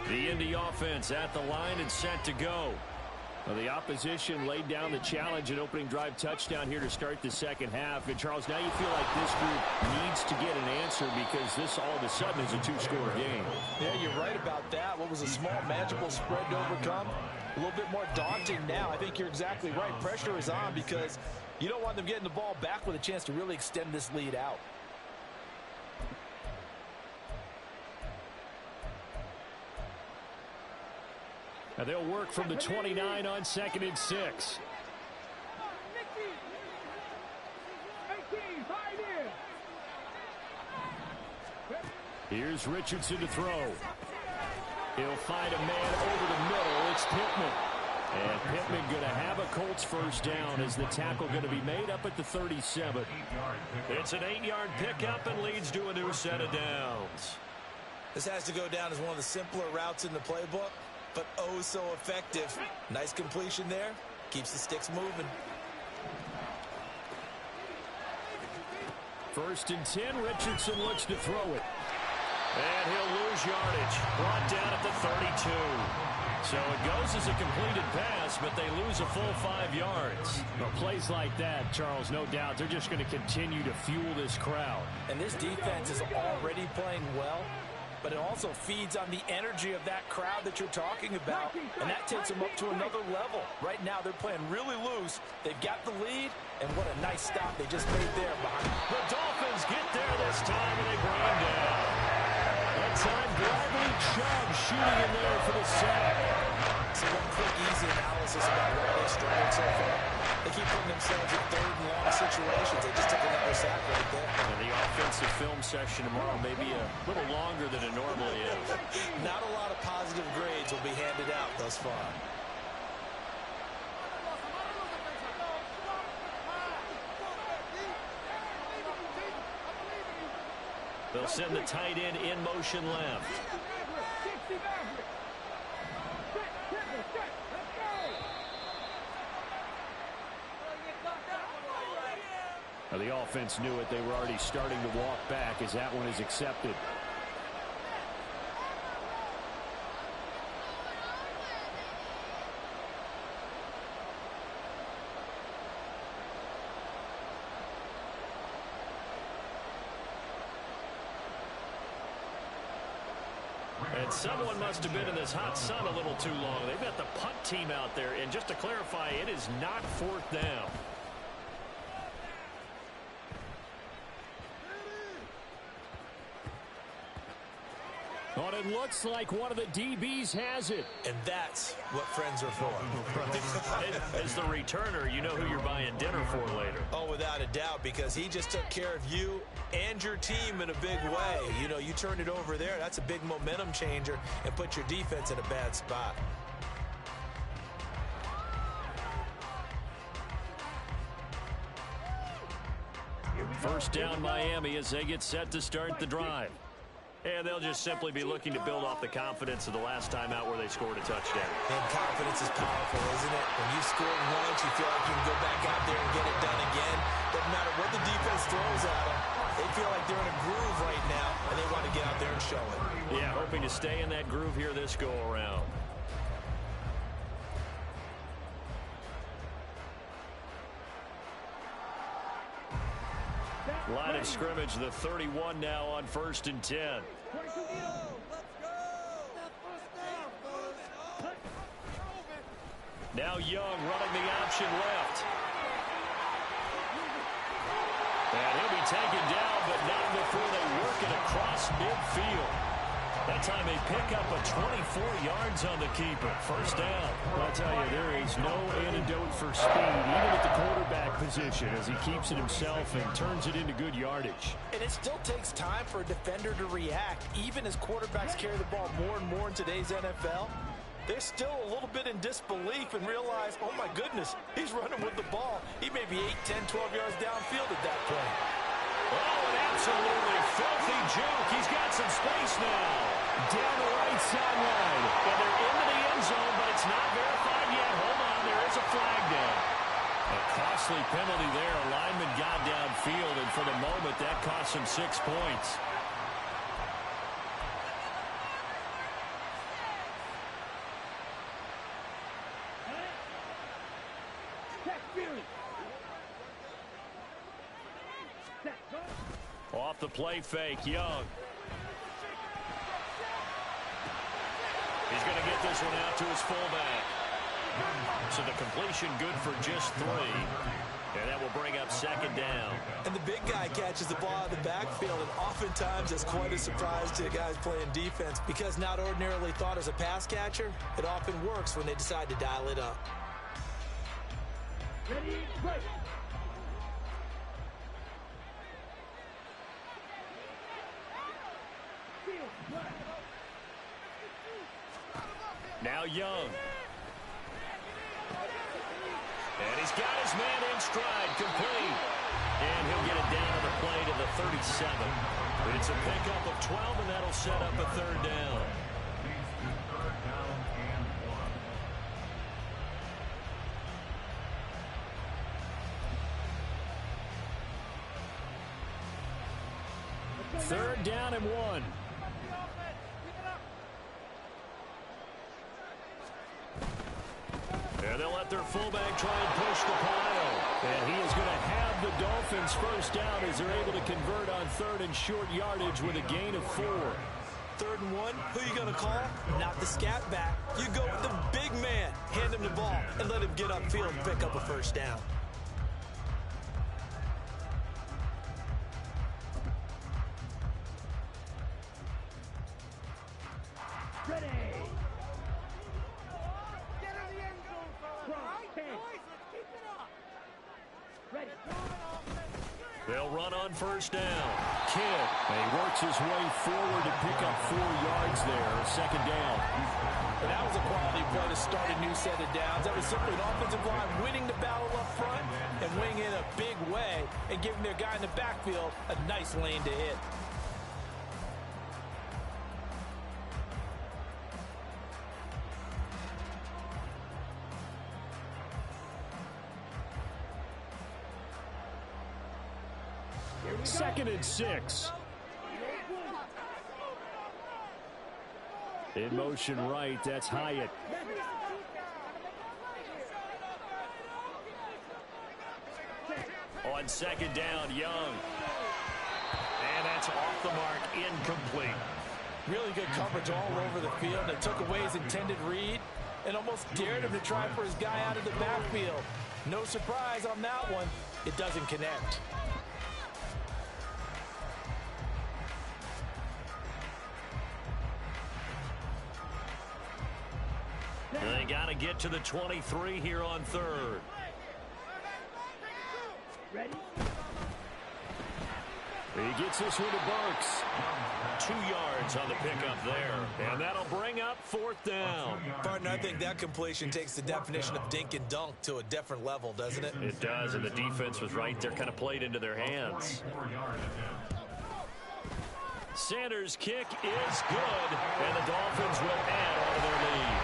[SPEAKER 4] The Indy offense at the line and set to go. Well, the opposition laid down the challenge and opening drive touchdown here to start the second half. And, Charles, now you feel like this group needs to get an answer because this all of a sudden is a two-score game.
[SPEAKER 8] Yeah, you're right about that. What was a small, manageable spread to overcome? A little bit more daunting now. I think you're exactly right. Pressure is on because you don't want them getting the ball back with a chance to really extend this lead out.
[SPEAKER 4] Now they'll work from the 29 on 2nd and 6. Here's Richardson to throw. He'll find a man over the middle. It's Pittman. And Pittman going to have a Colts first down as the tackle going to be made up at the 37. It's an 8-yard pickup and leads to a new set of downs.
[SPEAKER 5] This has to go down as one of the simpler routes in the playbook, but oh so effective. Nice completion there. Keeps the sticks moving.
[SPEAKER 4] 1st and 10. Richardson looks to throw it. And he'll lose yardage. Brought down at the 32. So it goes as a completed pass, but they lose a full 5 yards. Well, plays like that, Charles, no doubt, they're just going to continue to fuel this crowd.
[SPEAKER 8] And this defense is already playing well, but it also feeds on the energy of that crowd that you're talking about, and that takes them up to another level. Right now, they're playing really loose. They've got the lead, and what a nice stop they just made there behind.
[SPEAKER 4] The Dolphins get there this time, and they bring him down. That time, Bradley Chubb shooting in there for the sack.
[SPEAKER 5] So one quick, easy analysis about where they've struggled so far. They keep putting themselves in 3rd and long situations. They just took another sack right there.
[SPEAKER 4] And the offensive film session tomorrow may be a little longer than it normally is.
[SPEAKER 5] Not a lot of positive grades will be handed out thus far.
[SPEAKER 4] They'll send the tight end in motion left. Now the offense knew it. They were already starting to walk back as that one is accepted. And someone must have been in this hot sun a little too long. They've got the punt team out there. And just to clarify, it is not 4th down. But it looks like one of the DBs has it.
[SPEAKER 5] And that's what friends are for.
[SPEAKER 4] As the returner, you know who you're buying dinner for later.
[SPEAKER 5] Oh, without a doubt, because he just took care of you and your team in a big way. You know, you turned it over there. That's a big momentum changer and put your defense in a bad spot.
[SPEAKER 4] First down, Miami, as they get set to start the drive. And they'll just simply be looking to build off the confidence of the last time out where they scored a touchdown.
[SPEAKER 5] And confidence is powerful, isn't it? When you scored once, you feel like you can go back out there and get it done again. Doesn't matter what the defense throws at them. They feel like they're in a groove right now, and they want to get out there and show it.
[SPEAKER 4] Yeah, hoping to stay in that groove here this go-around. Line of scrimmage, the 31 now on 1st and 10. Now Young running the option left. And he'll be taken down, but not before they work it across midfield. That time they pick up a 24 yards on the keeper. First down.
[SPEAKER 9] I'll tell you, there is no antidote for speed, even at the quarterback position, as he keeps it himself and turns it into good yardage.
[SPEAKER 8] And it still takes time for a defender to react, even as quarterbacks carry the ball more and more in today's NFL. They're still a little bit in disbelief and realize, oh my goodness, he's running with the ball. He may be 8, 10, 12 yards downfield at that point.
[SPEAKER 4] Oh, an absolutely filthy juke. He's got some space now. Down the right sideline. And they're into the end zone, but it's not verified yet. Hold on, there is a flag down. A costly penalty there. A lineman got downfield, and for the moment, that cost him 6 points. Off the play fake, Young. He's going to get this one out to his fullback. So the completion good for just 3. And that will bring up 2nd down.
[SPEAKER 5] And the big guy catches the ball out of the backfield, and oftentimes that's quite a surprise to the guys playing defense, because not ordinarily thought as a pass catcher, it often works when they decide to dial it up.
[SPEAKER 6] Ready, break.
[SPEAKER 4] Now Young. And he's got his man in stride, complete. And he'll get it down to the play to the 37. It's a pickup of 12, and that'll set up a 3rd down. Third down and 1. And they'll let their fullback try and push the pile. And he is going to have the Dolphins first down as they're able to convert on 3rd and short yardage with a gain of 4.
[SPEAKER 5] 3rd and 1, who you going to call? Not the scat back. You go with the big man. Hand him the ball and let him get upfield and pick up a first down.
[SPEAKER 6] Ready. Get in the end zone, fellas. Keep it up. Ready.
[SPEAKER 4] They'll run on first down. Kidd.
[SPEAKER 9] And he works his way forward to pick up 4 yards there. 2nd down.
[SPEAKER 8] And that was a quality play to start a new set of downs. That was simply an offensive line winning the battle up front and winning in a big way and giving their guy in the backfield a nice lane to hit.
[SPEAKER 9] Second and 6. In motion right, that's Hyatt.
[SPEAKER 4] On 2nd down, Young. And that's off the mark, incomplete.
[SPEAKER 8] Really good coverage all over the field. They took away his intended read and almost dared him to try for his guy out of the backfield. No surprise on that one. It doesn't connect.
[SPEAKER 4] They got to get to the 23 here on 3rd.
[SPEAKER 6] Ready.
[SPEAKER 4] He gets this one to Burks. 2 yards on the pickup there. And that'll bring up 4th down.
[SPEAKER 5] Partner, I think that completion takes the definition of dink and dunk to a different level, doesn't it?
[SPEAKER 4] It does, and the defense was right there, kind of played into their hands. Sanders' kick is good, and the Dolphins will add on to their lead.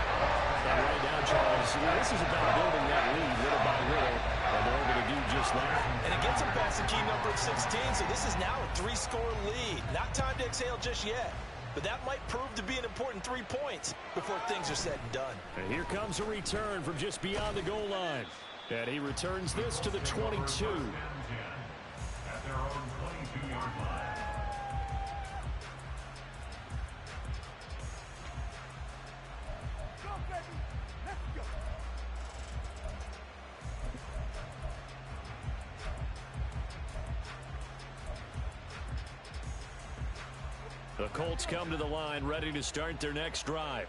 [SPEAKER 9] And right now, Charles, this is about building that lead little by little, and they're able to do just that.
[SPEAKER 5] And it gets them past the key number of 16, so this is now a 3-score lead. Not time to exhale just yet, but that might prove to be an important 3 points before things are said and done.
[SPEAKER 9] And here comes a return from just beyond the goal line. And he returns this to the 22.
[SPEAKER 7] At their own 22.
[SPEAKER 4] The Colts come to the line ready to start their next drive.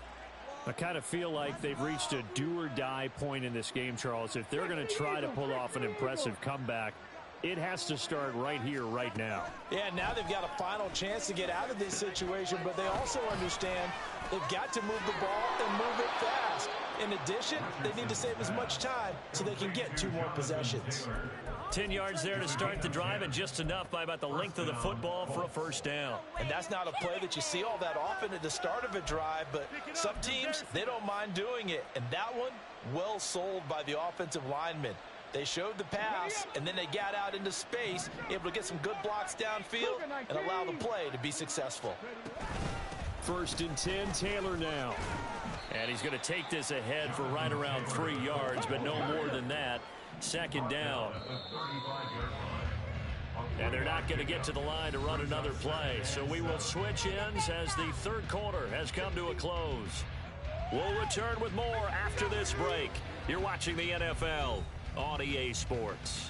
[SPEAKER 9] I kind of feel like they've reached a do-or-die point in this game, Charles. If they're going to try to pull off an impressive comeback, it has to start right here, right now.
[SPEAKER 8] Yeah, now they've got a final chance to get out of this situation, but they also understand they've got to move the ball and move it fast. In addition, they need to save as much time so they can get 2 more possessions.
[SPEAKER 4] 10 yards there to start the drive, and just enough by about the length of the football for a first down.
[SPEAKER 8] And that's not a play that you see all that often at the start of a drive, but some teams, they don't mind doing it. And that one, well sold by the offensive lineman. They showed the pass, and then they got out into space, able to get some good blocks downfield and allow the play to be successful.
[SPEAKER 4] 1st and 10, Taylor now. And he's going to take this ahead for right around 3 yards, but no more than that. 2nd down. And they're not going to get to the line to run another play. So we will switch ends as the 3rd quarter has come to a close. We'll return with more after this break. You're watching the NFL on EA Sports.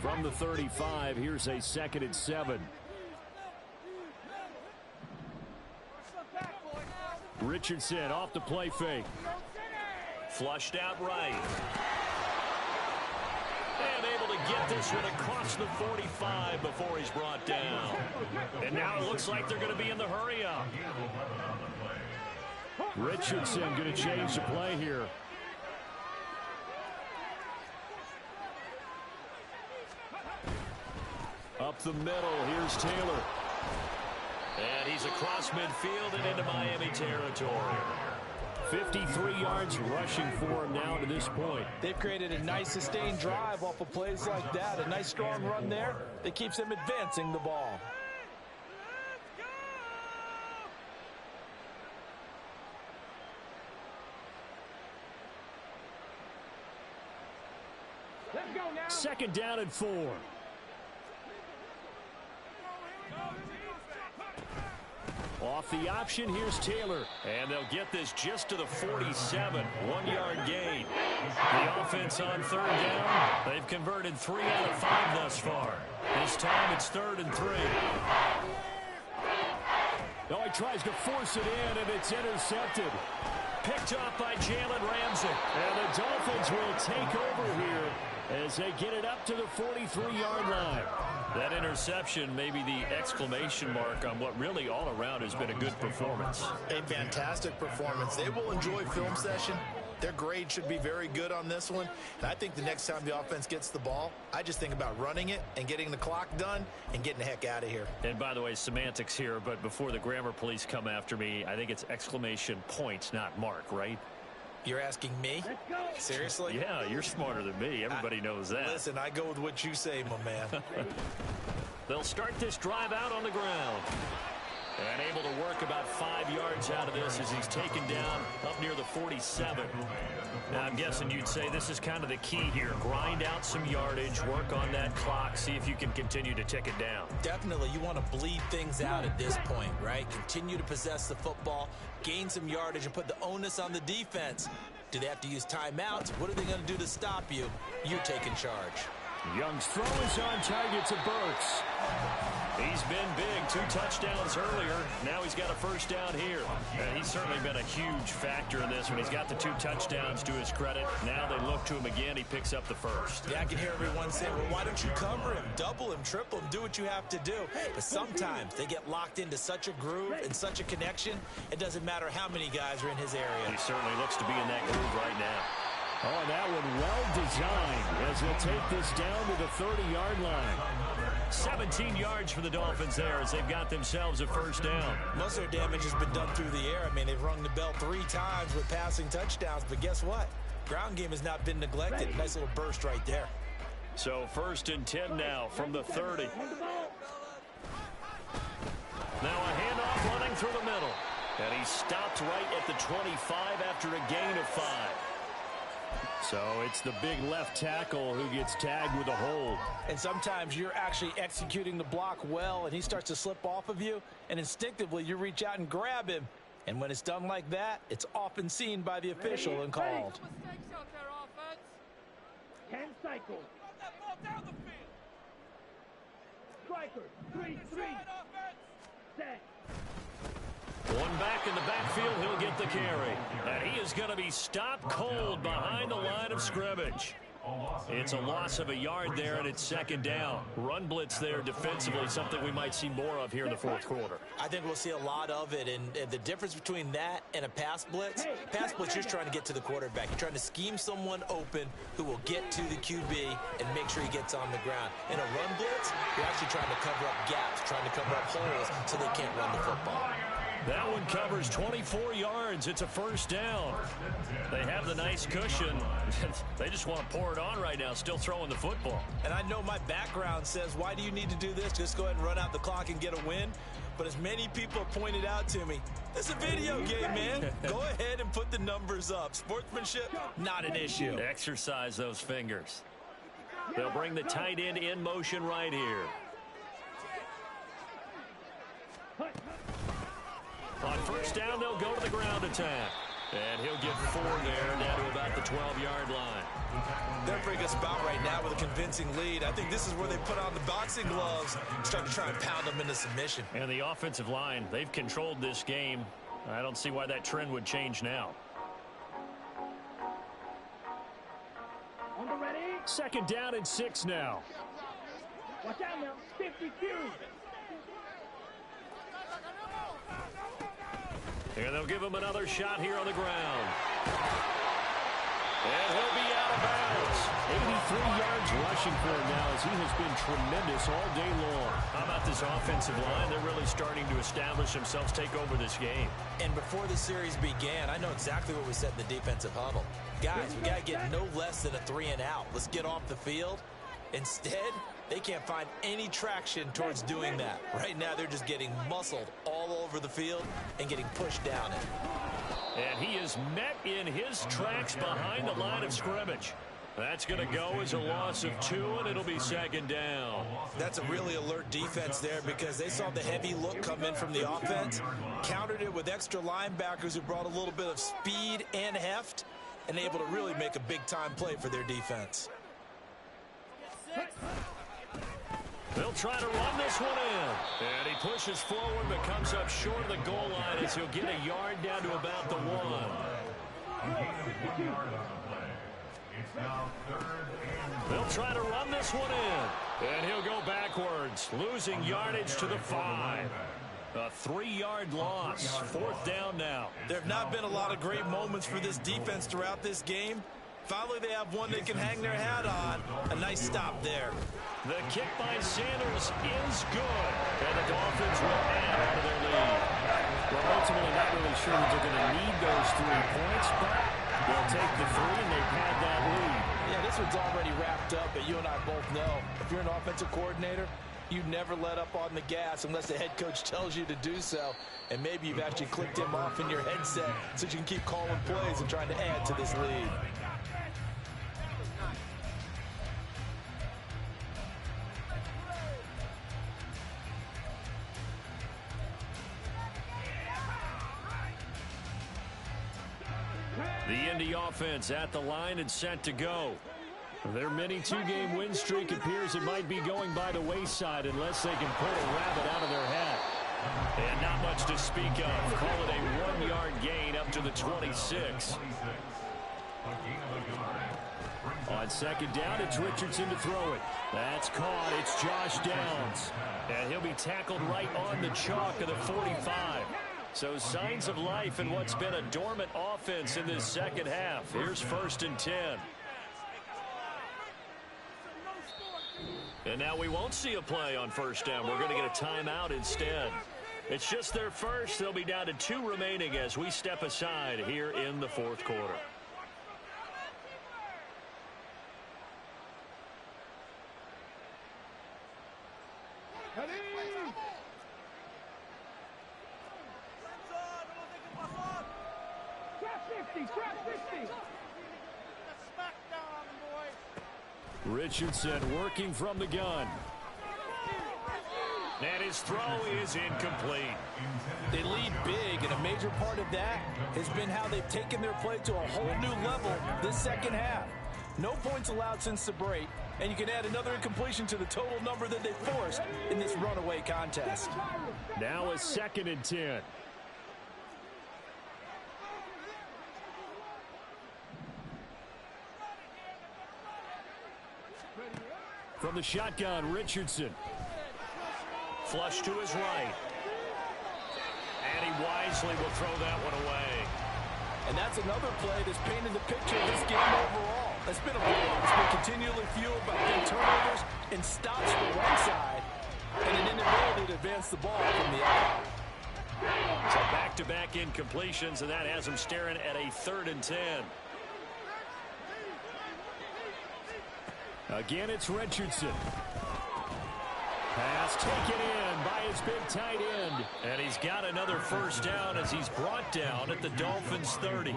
[SPEAKER 9] From the 35, here's a 2nd and 7. Richardson off the play fake.
[SPEAKER 4] Flushed out right. And able to get this one across the 45 before he's brought down. And now it looks like they're going to be in the hurry up.
[SPEAKER 9] Richardson going to change the play here. Up the middle, here's Taylor.
[SPEAKER 4] And he's across midfield and into Miami territory.
[SPEAKER 9] 53 yards rushing for him now to this point.
[SPEAKER 8] They've created a nice sustained drive off of plays like that. A nice strong run there that keeps them advancing the ball.
[SPEAKER 6] Let's go now.
[SPEAKER 9] 2nd down and 4. Off the option, here's Taylor.
[SPEAKER 4] And they'll get this just to the 47. 1-yard gain. The offense on 3rd down. They've converted 3 out of 5 thus far. This time it's 3rd and 3.
[SPEAKER 9] Oh, he tries to force it in, and it's intercepted.
[SPEAKER 4] Picked off by Jalen Ramsey.
[SPEAKER 9] And the Dolphins will take over here as they get it up to the 43-yard line.
[SPEAKER 4] That interception may be the exclamation mark on what really all around has been a good performance.
[SPEAKER 5] A fantastic performance. They will enjoy film session. Their grade should be very good on this one. And I think the next time the offense gets the ball, I just think about running it and getting the clock done and getting the heck out of here.
[SPEAKER 4] And by the way, semantics here, but before the grammar police come after me, I think it's exclamation point, not mark, right?
[SPEAKER 5] You're asking me? Seriously?
[SPEAKER 4] Yeah, you're smarter than me. Everybody knows that.
[SPEAKER 5] Listen, I go with what you say, my man.
[SPEAKER 4] They'll start this drive out on the ground. And able to work about 5 yards out of this as he's taken down up near the 47. Now, I'm guessing you'd say this is kind of the key here. Grind out some yardage, work on that clock, see if you can continue to tick it down.
[SPEAKER 5] Definitely, you want to bleed things out at this point, right? Continue to possess the football, gain some yardage, and put the onus on the defense. Do they have to use timeouts? What are they going to do to stop you? You're taking charge.
[SPEAKER 9] Young's throw is on target to Burks.
[SPEAKER 4] He's been big. 2 touchdowns earlier. Now he's got a first down here. And he's certainly been a huge factor in this one. He's got the 2 touchdowns to his credit. Now they look to him again. He picks up the first.
[SPEAKER 5] Yeah, I can hear everyone saying, well, why don't you cover him? Double him, triple him, do what you have to do. But sometimes they get locked into such a groove and such a connection, it doesn't matter how many guys are in his area.
[SPEAKER 4] He certainly looks to be in that groove right now.
[SPEAKER 9] Oh, and that one well designed as they'll take this down to the 30-yard line.
[SPEAKER 4] 17 yards for the Dolphins there as they've got themselves a first down.
[SPEAKER 5] Most of their damage has been done through the air. I mean, they've rung the bell 3 times with passing touchdowns, but guess what? Ground game has not been neglected. Nice little burst right there.
[SPEAKER 4] So 1st and 10 now from the 30. Now a handoff running through the middle. And he stopped right at the 25 after a gain of 5.
[SPEAKER 9] So it's the big left tackle who gets tagged with a hold.
[SPEAKER 8] And sometimes you're actually executing the block well, and he starts to slip off of you, and instinctively you reach out and grab him,
[SPEAKER 5] And when it's done like that, it's often seen by the official and called.
[SPEAKER 6] 10 cycles. Striker, 3-3. Set.
[SPEAKER 9] One back in the backfield, he'll get the carry. And he is going to be stopped cold behind the line of scrimmage. It's a loss of a yard there, and it's second down. Run blitz there defensively, something we might see more of here in the fourth quarter.
[SPEAKER 5] I think we'll see a lot of it, and the difference between that and a pass blitz, you're trying to get to the quarterback. You're trying to scheme someone open who will get to the QB and make sure he gets on the ground. In a run blitz, you're actually trying to cover up gaps, trying to cover up holes so they can't run the football.
[SPEAKER 9] That one covers 24 yards. It's a first down. They have the nice cushion. They just want to pour it on right now, still throwing the football.
[SPEAKER 5] And I know my background says, why do you need to do this? Just go ahead and run out the clock and get a win. But as many people have pointed out to me, this is a video game, man. Go ahead and put the numbers up. Sportsmanship, not an issue.
[SPEAKER 9] Exercise those fingers. They'll bring the tight end in motion right here. On first down, they'll go to the ground attack. And he'll get 4 there, down to about the 12-yard line.
[SPEAKER 5] They're bringing us about right now with a convincing lead. I think this is where they put on the boxing gloves, start to try and pound them into submission.
[SPEAKER 9] And the offensive line, they've controlled this game. I don't see why that trend would change now.
[SPEAKER 6] On the ready.
[SPEAKER 9] Second down and 6 now.
[SPEAKER 6] Watch out now. 52.
[SPEAKER 9] And they'll give him another shot here on the ground. And he'll be out of bounds. 83 yards rushing for him now as he has been tremendous all day long. How about this offensive line? They're really starting to establish themselves, take over this game.
[SPEAKER 5] And before the series began, I know exactly what we said in the defensive huddle. Guys, we got to get no less than a 3 and out. Let's get off the field. Instead, they can't find any traction towards doing that. Right now, they're just getting muscled all over the field and getting pushed down it.
[SPEAKER 9] And he is met in his tracks behind the line of scrimmage. That's going to go as a loss of 2, and it'll be second down.
[SPEAKER 5] That's a really alert defense there because they saw the heavy look come in from the offense, countered it with extra linebackers who brought a little bit of speed and heft, and able to really make a big-time play for their defense.
[SPEAKER 9] They'll try to run this one in. And he pushes forward but comes up short of the goal line as he'll get a yard down to about the 1. They'll try to run this one in. And he'll go backwards, losing yardage to the 5. A 3-yard loss. Fourth down now.
[SPEAKER 5] There have not been a lot of great moments for this defense throughout this game. Finally, they have one they can hang their hat on. A nice stop there.
[SPEAKER 9] The kick by Sanders is good. And the Dolphins will add on to their lead. We're ultimately not really sure that they're going to need those 3 points, but they'll take the 3 and they've had that lead.
[SPEAKER 5] Yeah, this one's already wrapped up, but you and I both know if you're an offensive coordinator, you never let up on the gas unless the head coach tells you to do so. And maybe you've actually clicked him off in your headset so you can keep calling plays and trying to add to this lead.
[SPEAKER 9] The Indy offense at the line and set to go. Their mini 2-game win streak appears it might be going by the wayside unless they can pull a rabbit out of their hat. And not much to speak of. Call it a 1-yard gain up to the 26. On second down, it's Richardson to throw it. That's caught. It's Josh Downs. And he'll be tackled right on the chalk of the 45. So signs of life in what's been a dormant offense in this second half. Here's 1st and 10. And now we won't see a play on first down. We're going to get a timeout instead. It's just their first. They'll be down to 2 remaining as we step aside here in the fourth quarter. Richardson working from the gun.
[SPEAKER 4] And his throw is incomplete.
[SPEAKER 8] They lead big, and a major part of that has been how they've taken their play to a whole new level this second half. No points allowed since the break, and you can add another incompletion to the total number that they forced in this runaway contest.
[SPEAKER 4] Now a 2nd and 10. From the shotgun, Richardson. Flush to his right. And he wisely will throw that one away.
[SPEAKER 8] And that's another play that's painted the picture of this game overall. That's been a ball that's been continually fueled by big turnovers and stops for one side and an inability to advance the ball from the other.
[SPEAKER 4] So back-to-back incompletions, and that has him staring at a 3rd and 10. Again, it's Richardson. Pass taken in by his big tight end. And he's got another first down as he's brought down at the Dolphins' 30.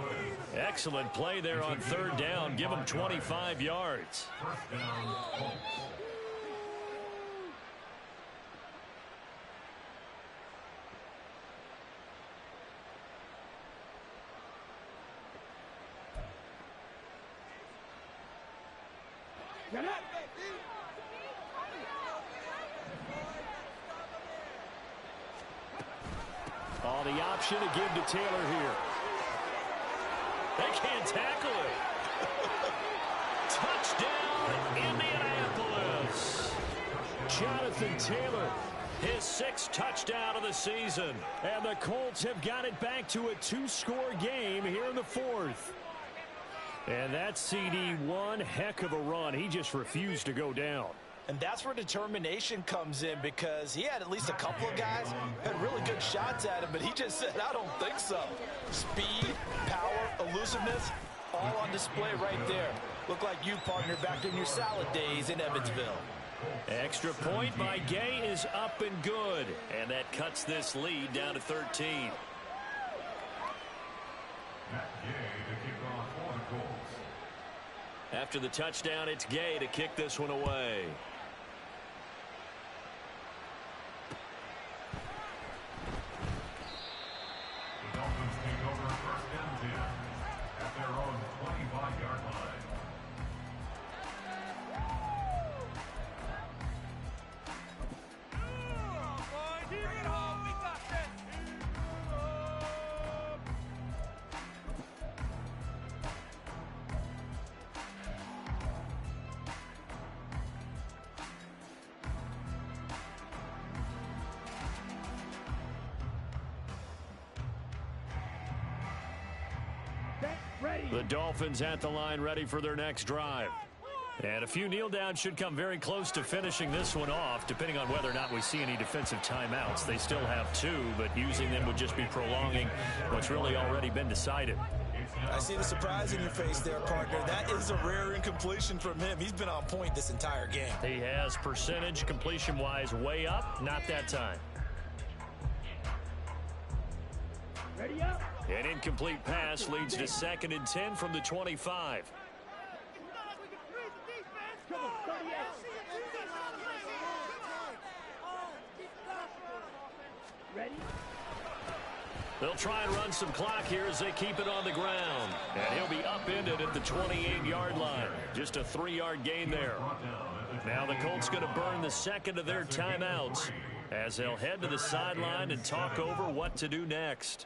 [SPEAKER 4] Excellent play there on 3rd down. Give him 25 yards. Oh, the option to give to Taylor here. They can't tackle it. Touchdown, Indianapolis. Jonathan Taylor, his 6th touchdown of the season. And the Colts have got it back to a 2-score game here in the 4th. And that CD, one heck of a run. He just refused to go down.
[SPEAKER 8] And that's where determination comes in, because he had at least a couple of guys who had really good shots at him, but he just said, I don't think so. Speed, power, elusiveness, all on display right there. Look like you, partner, back in your salad days in Evansville.
[SPEAKER 4] Extra point by Gay is up and good. And that cuts this lead down to 13. After the touchdown, it's Gay to kick this one away.
[SPEAKER 7] The Dolphins take over 1st and 10 at their own 25-yard line.
[SPEAKER 4] The Dolphins at the line, ready for their next drive. And a few kneel downs should come very close to finishing this one off, depending on whether or not we see any defensive timeouts. They still have 2, but using them would just be prolonging what's really already been decided.
[SPEAKER 5] I see the surprise in your face there, partner. That is a rare incompletion from him. He's been on point this entire game.
[SPEAKER 4] He has percentage completion-wise way up, not that time.
[SPEAKER 6] Ready up.
[SPEAKER 4] An incomplete pass leads to 2nd and 10 from the 25.
[SPEAKER 6] Ready?
[SPEAKER 4] They'll try and run some clock here as they keep it on the ground. And he'll be upended at the 28-yard line. Just a 3-yard gain there. Now the Colts going to burn the 2nd of their timeouts as they'll head to the sideline and talk over what to do next.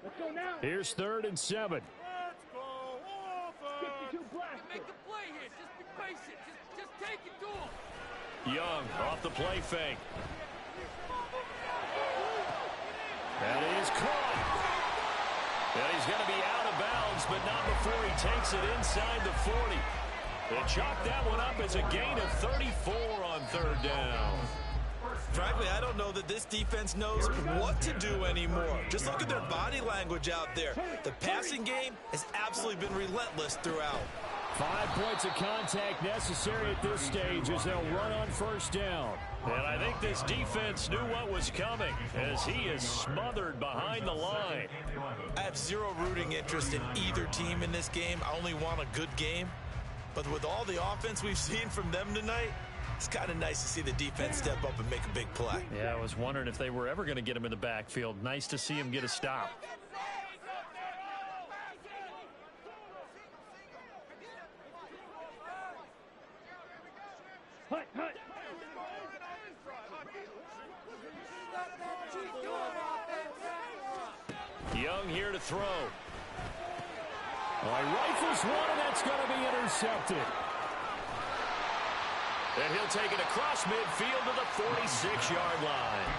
[SPEAKER 6] Let's go now.
[SPEAKER 4] Here's 3rd and 7.
[SPEAKER 6] Let's go. Offense. 52 blast. Make a play here. Just be patient. Just take it to him.
[SPEAKER 4] Young off the play fake. That is caught. And he's going to be out of bounds, but not before he takes it inside the 40. They chalk that one up as a gain of 34 on 3rd down.
[SPEAKER 5] Frankly, I don't know that this defense knows what to do anymore. Just look at their body language out there. The passing game has absolutely been relentless throughout.
[SPEAKER 9] 5 points of contact necessary at this stage as they'll run on first down. And I think this defense knew what was coming as he is smothered behind the line.
[SPEAKER 5] I have zero rooting interest in either team in this game. I only want a good game. But with all the offense we've seen from them tonight, it's kind of nice to see the defense step up and make a big play.
[SPEAKER 9] Yeah, I was wondering if they were ever going to get him in the backfield. Nice to see him get a stop. Young here to throw. Rifles one, and that's going to be intercepted. And he'll take it across midfield to the 46-yard line.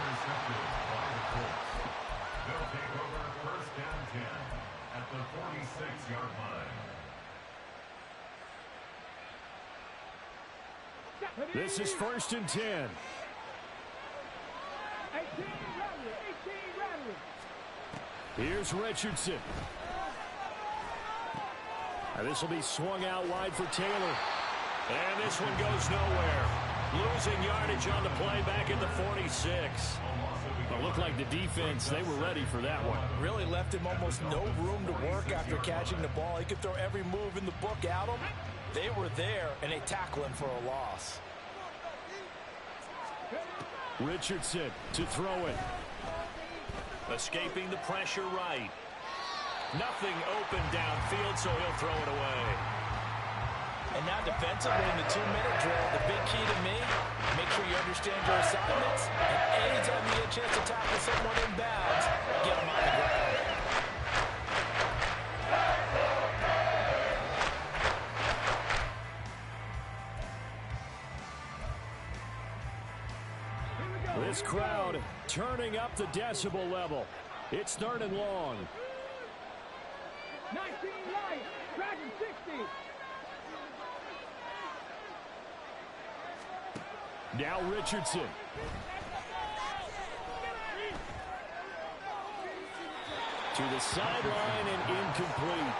[SPEAKER 7] They'll take over first down 10 at the 46-yard line.
[SPEAKER 9] This is 1st and 10. Here's Richardson. This will be swung out wide for Taylor. And this one goes nowhere. Losing yardage on the play back at the 46. It looked like the defense, they were ready for that one.
[SPEAKER 5] Really left him almost no room to work after catching the ball. He could throw every move in the book at him. They were there, and they tackle him for a loss.
[SPEAKER 9] Richardson to throw it. Escaping the pressure right. Nothing open downfield, so he'll throw it away.
[SPEAKER 5] And now defensively in the 2-minute drill, the big key to me, make sure you understand your assignments. And anytime you get a chance to tackle someone in bounds, get them on the ground.
[SPEAKER 9] This crowd turning up the decibel level. It's 3rd and long.
[SPEAKER 6] 19 right, Dragon 60.
[SPEAKER 9] Now Richardson. To the sideline and incomplete.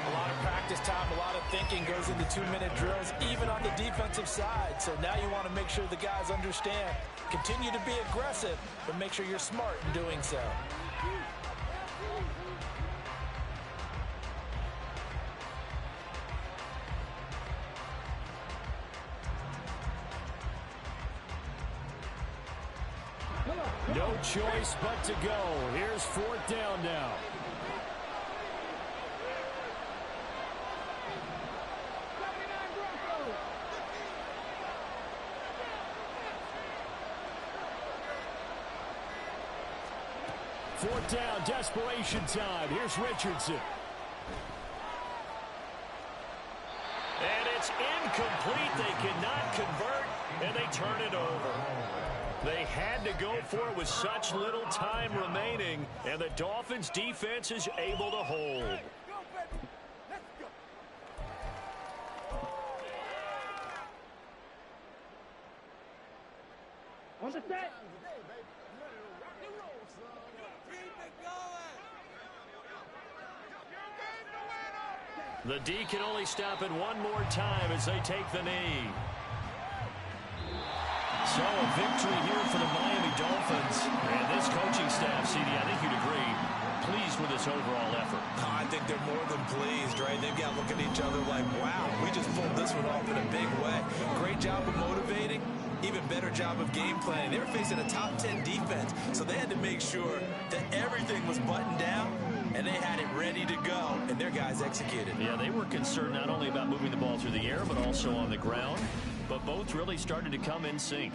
[SPEAKER 5] A lot of practice time, a lot of thinking goes into 2-minute drills, even on the defensive side. So now you want to make sure the guys understand. Continue to be aggressive, but make sure you're smart in doing so.
[SPEAKER 9] No choice but to go. Here's 4th down now. Fourth down, desperation time. Here's Richardson. And it's incomplete. They cannot convert, and they turn it over. They had to go for it with such little time remaining, and the Dolphins' defense is able to hold.
[SPEAKER 6] On the set.
[SPEAKER 9] The D can only stop it one more time as they take the knee. So a victory here for the Miami Dolphins. And this coaching staff, CD, I think you'd agree, pleased with this overall effort.
[SPEAKER 5] I think they're more than pleased, right? They've got to look at each other like, wow, we just pulled this one off in a big way. Great job of motivating. Even better job of game planning. They were facing a top 10 defense, so they had to make sure that everything was buttoned down, and they had it ready to go, and their guys executed.
[SPEAKER 9] Yeah, they were concerned not only about moving the ball through the air, but also on the ground. But both really started to come in sync.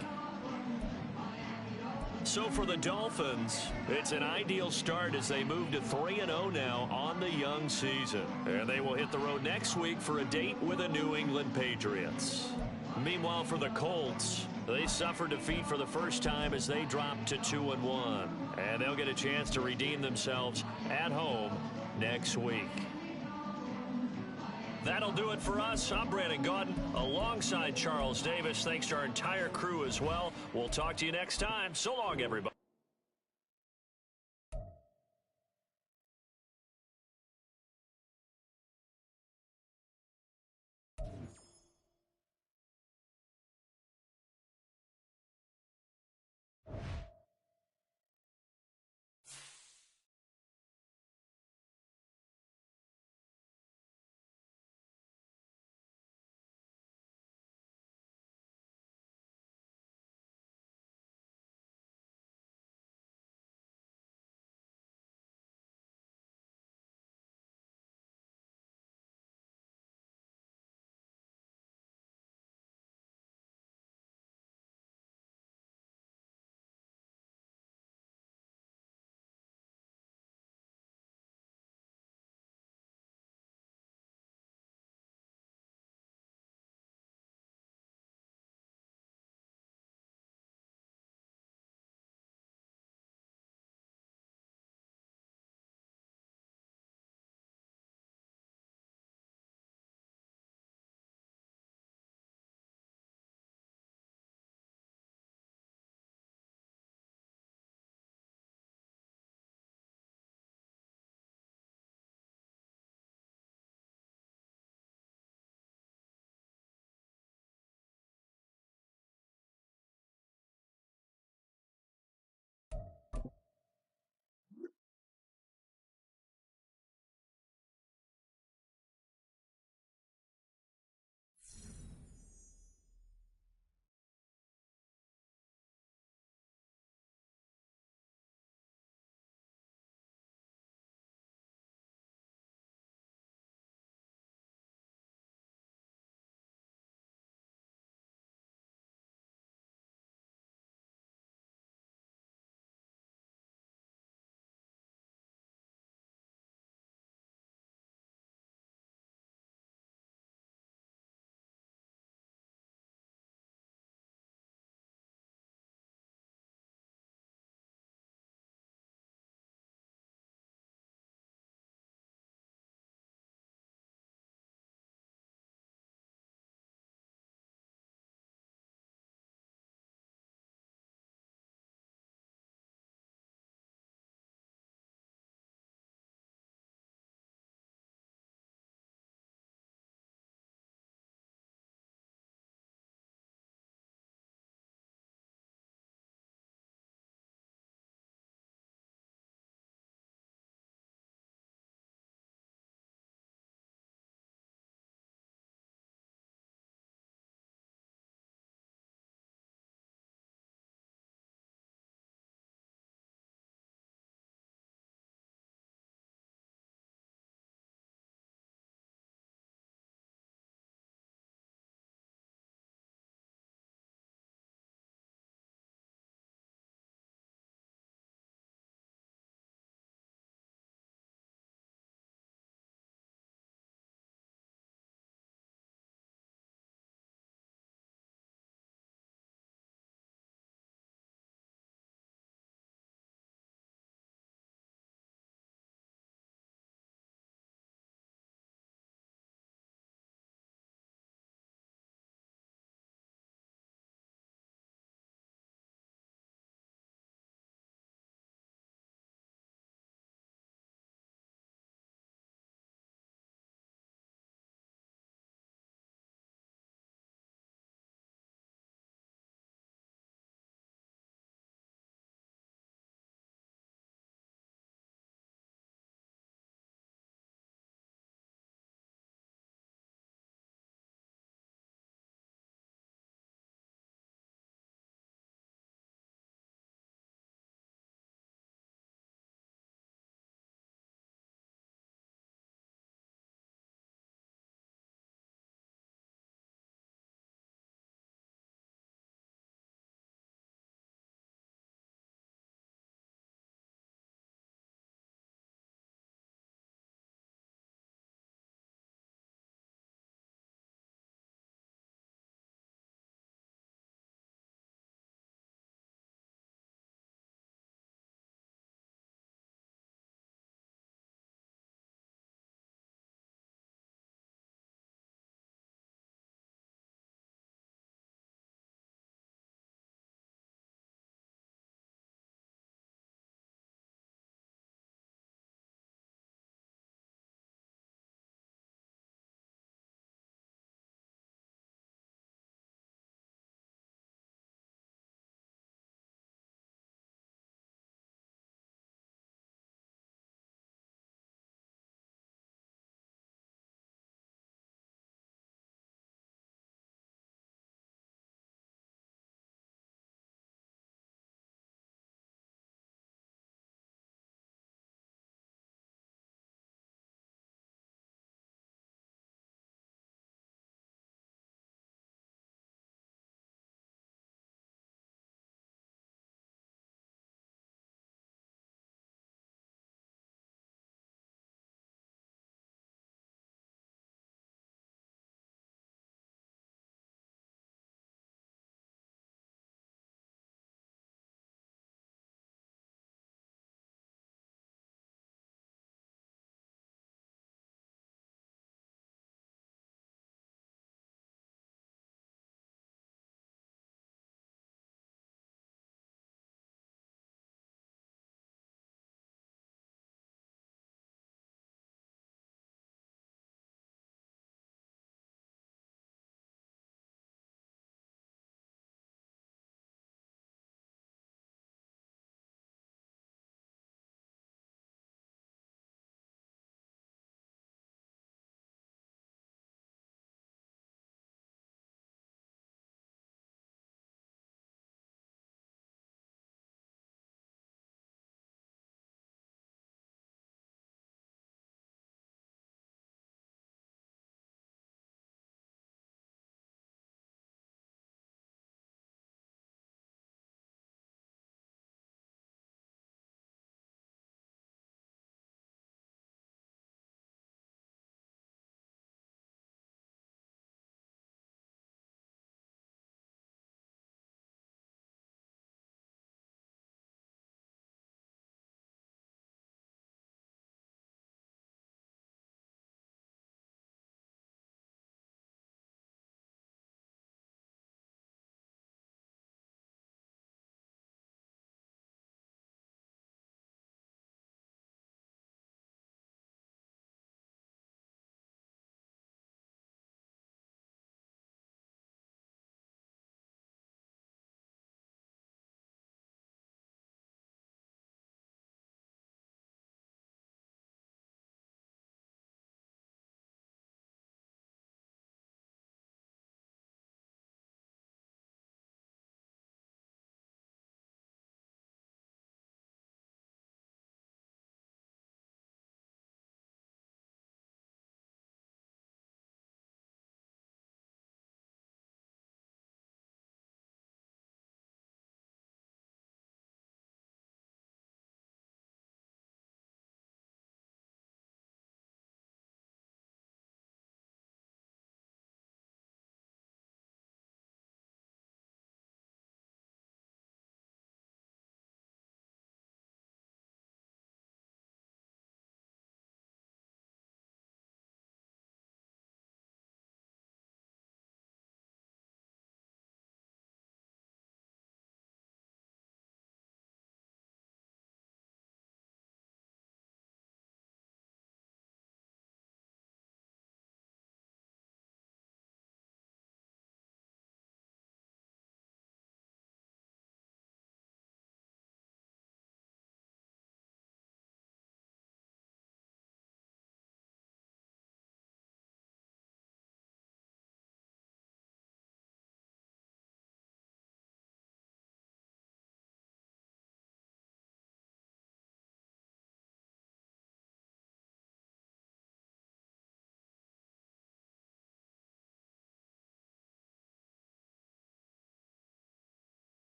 [SPEAKER 9] So for the Dolphins, it's an ideal start as they move to 3-0 now on the young season. And they will hit the road next week for a date with the New England Patriots. Meanwhile, for the Colts, they suffered defeat for the first time as they dropped to 2-1. And they'll get a chance to redeem themselves at home next week. That'll do it for us. I'm Brandon Gaudin alongside Charles Davis. Thanks to our entire crew as well. We'll talk to you next time. So long, everybody.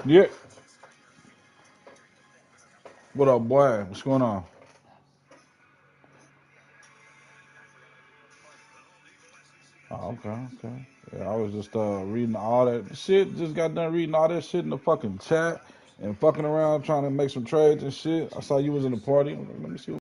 [SPEAKER 1] Yeah. What up, boy? What's going on? Oh, okay. Yeah, I was just reading all that shit. Just got done reading all that shit in the fucking chat and fucking around trying to make some trades and shit. I saw you was in the party. Let me see.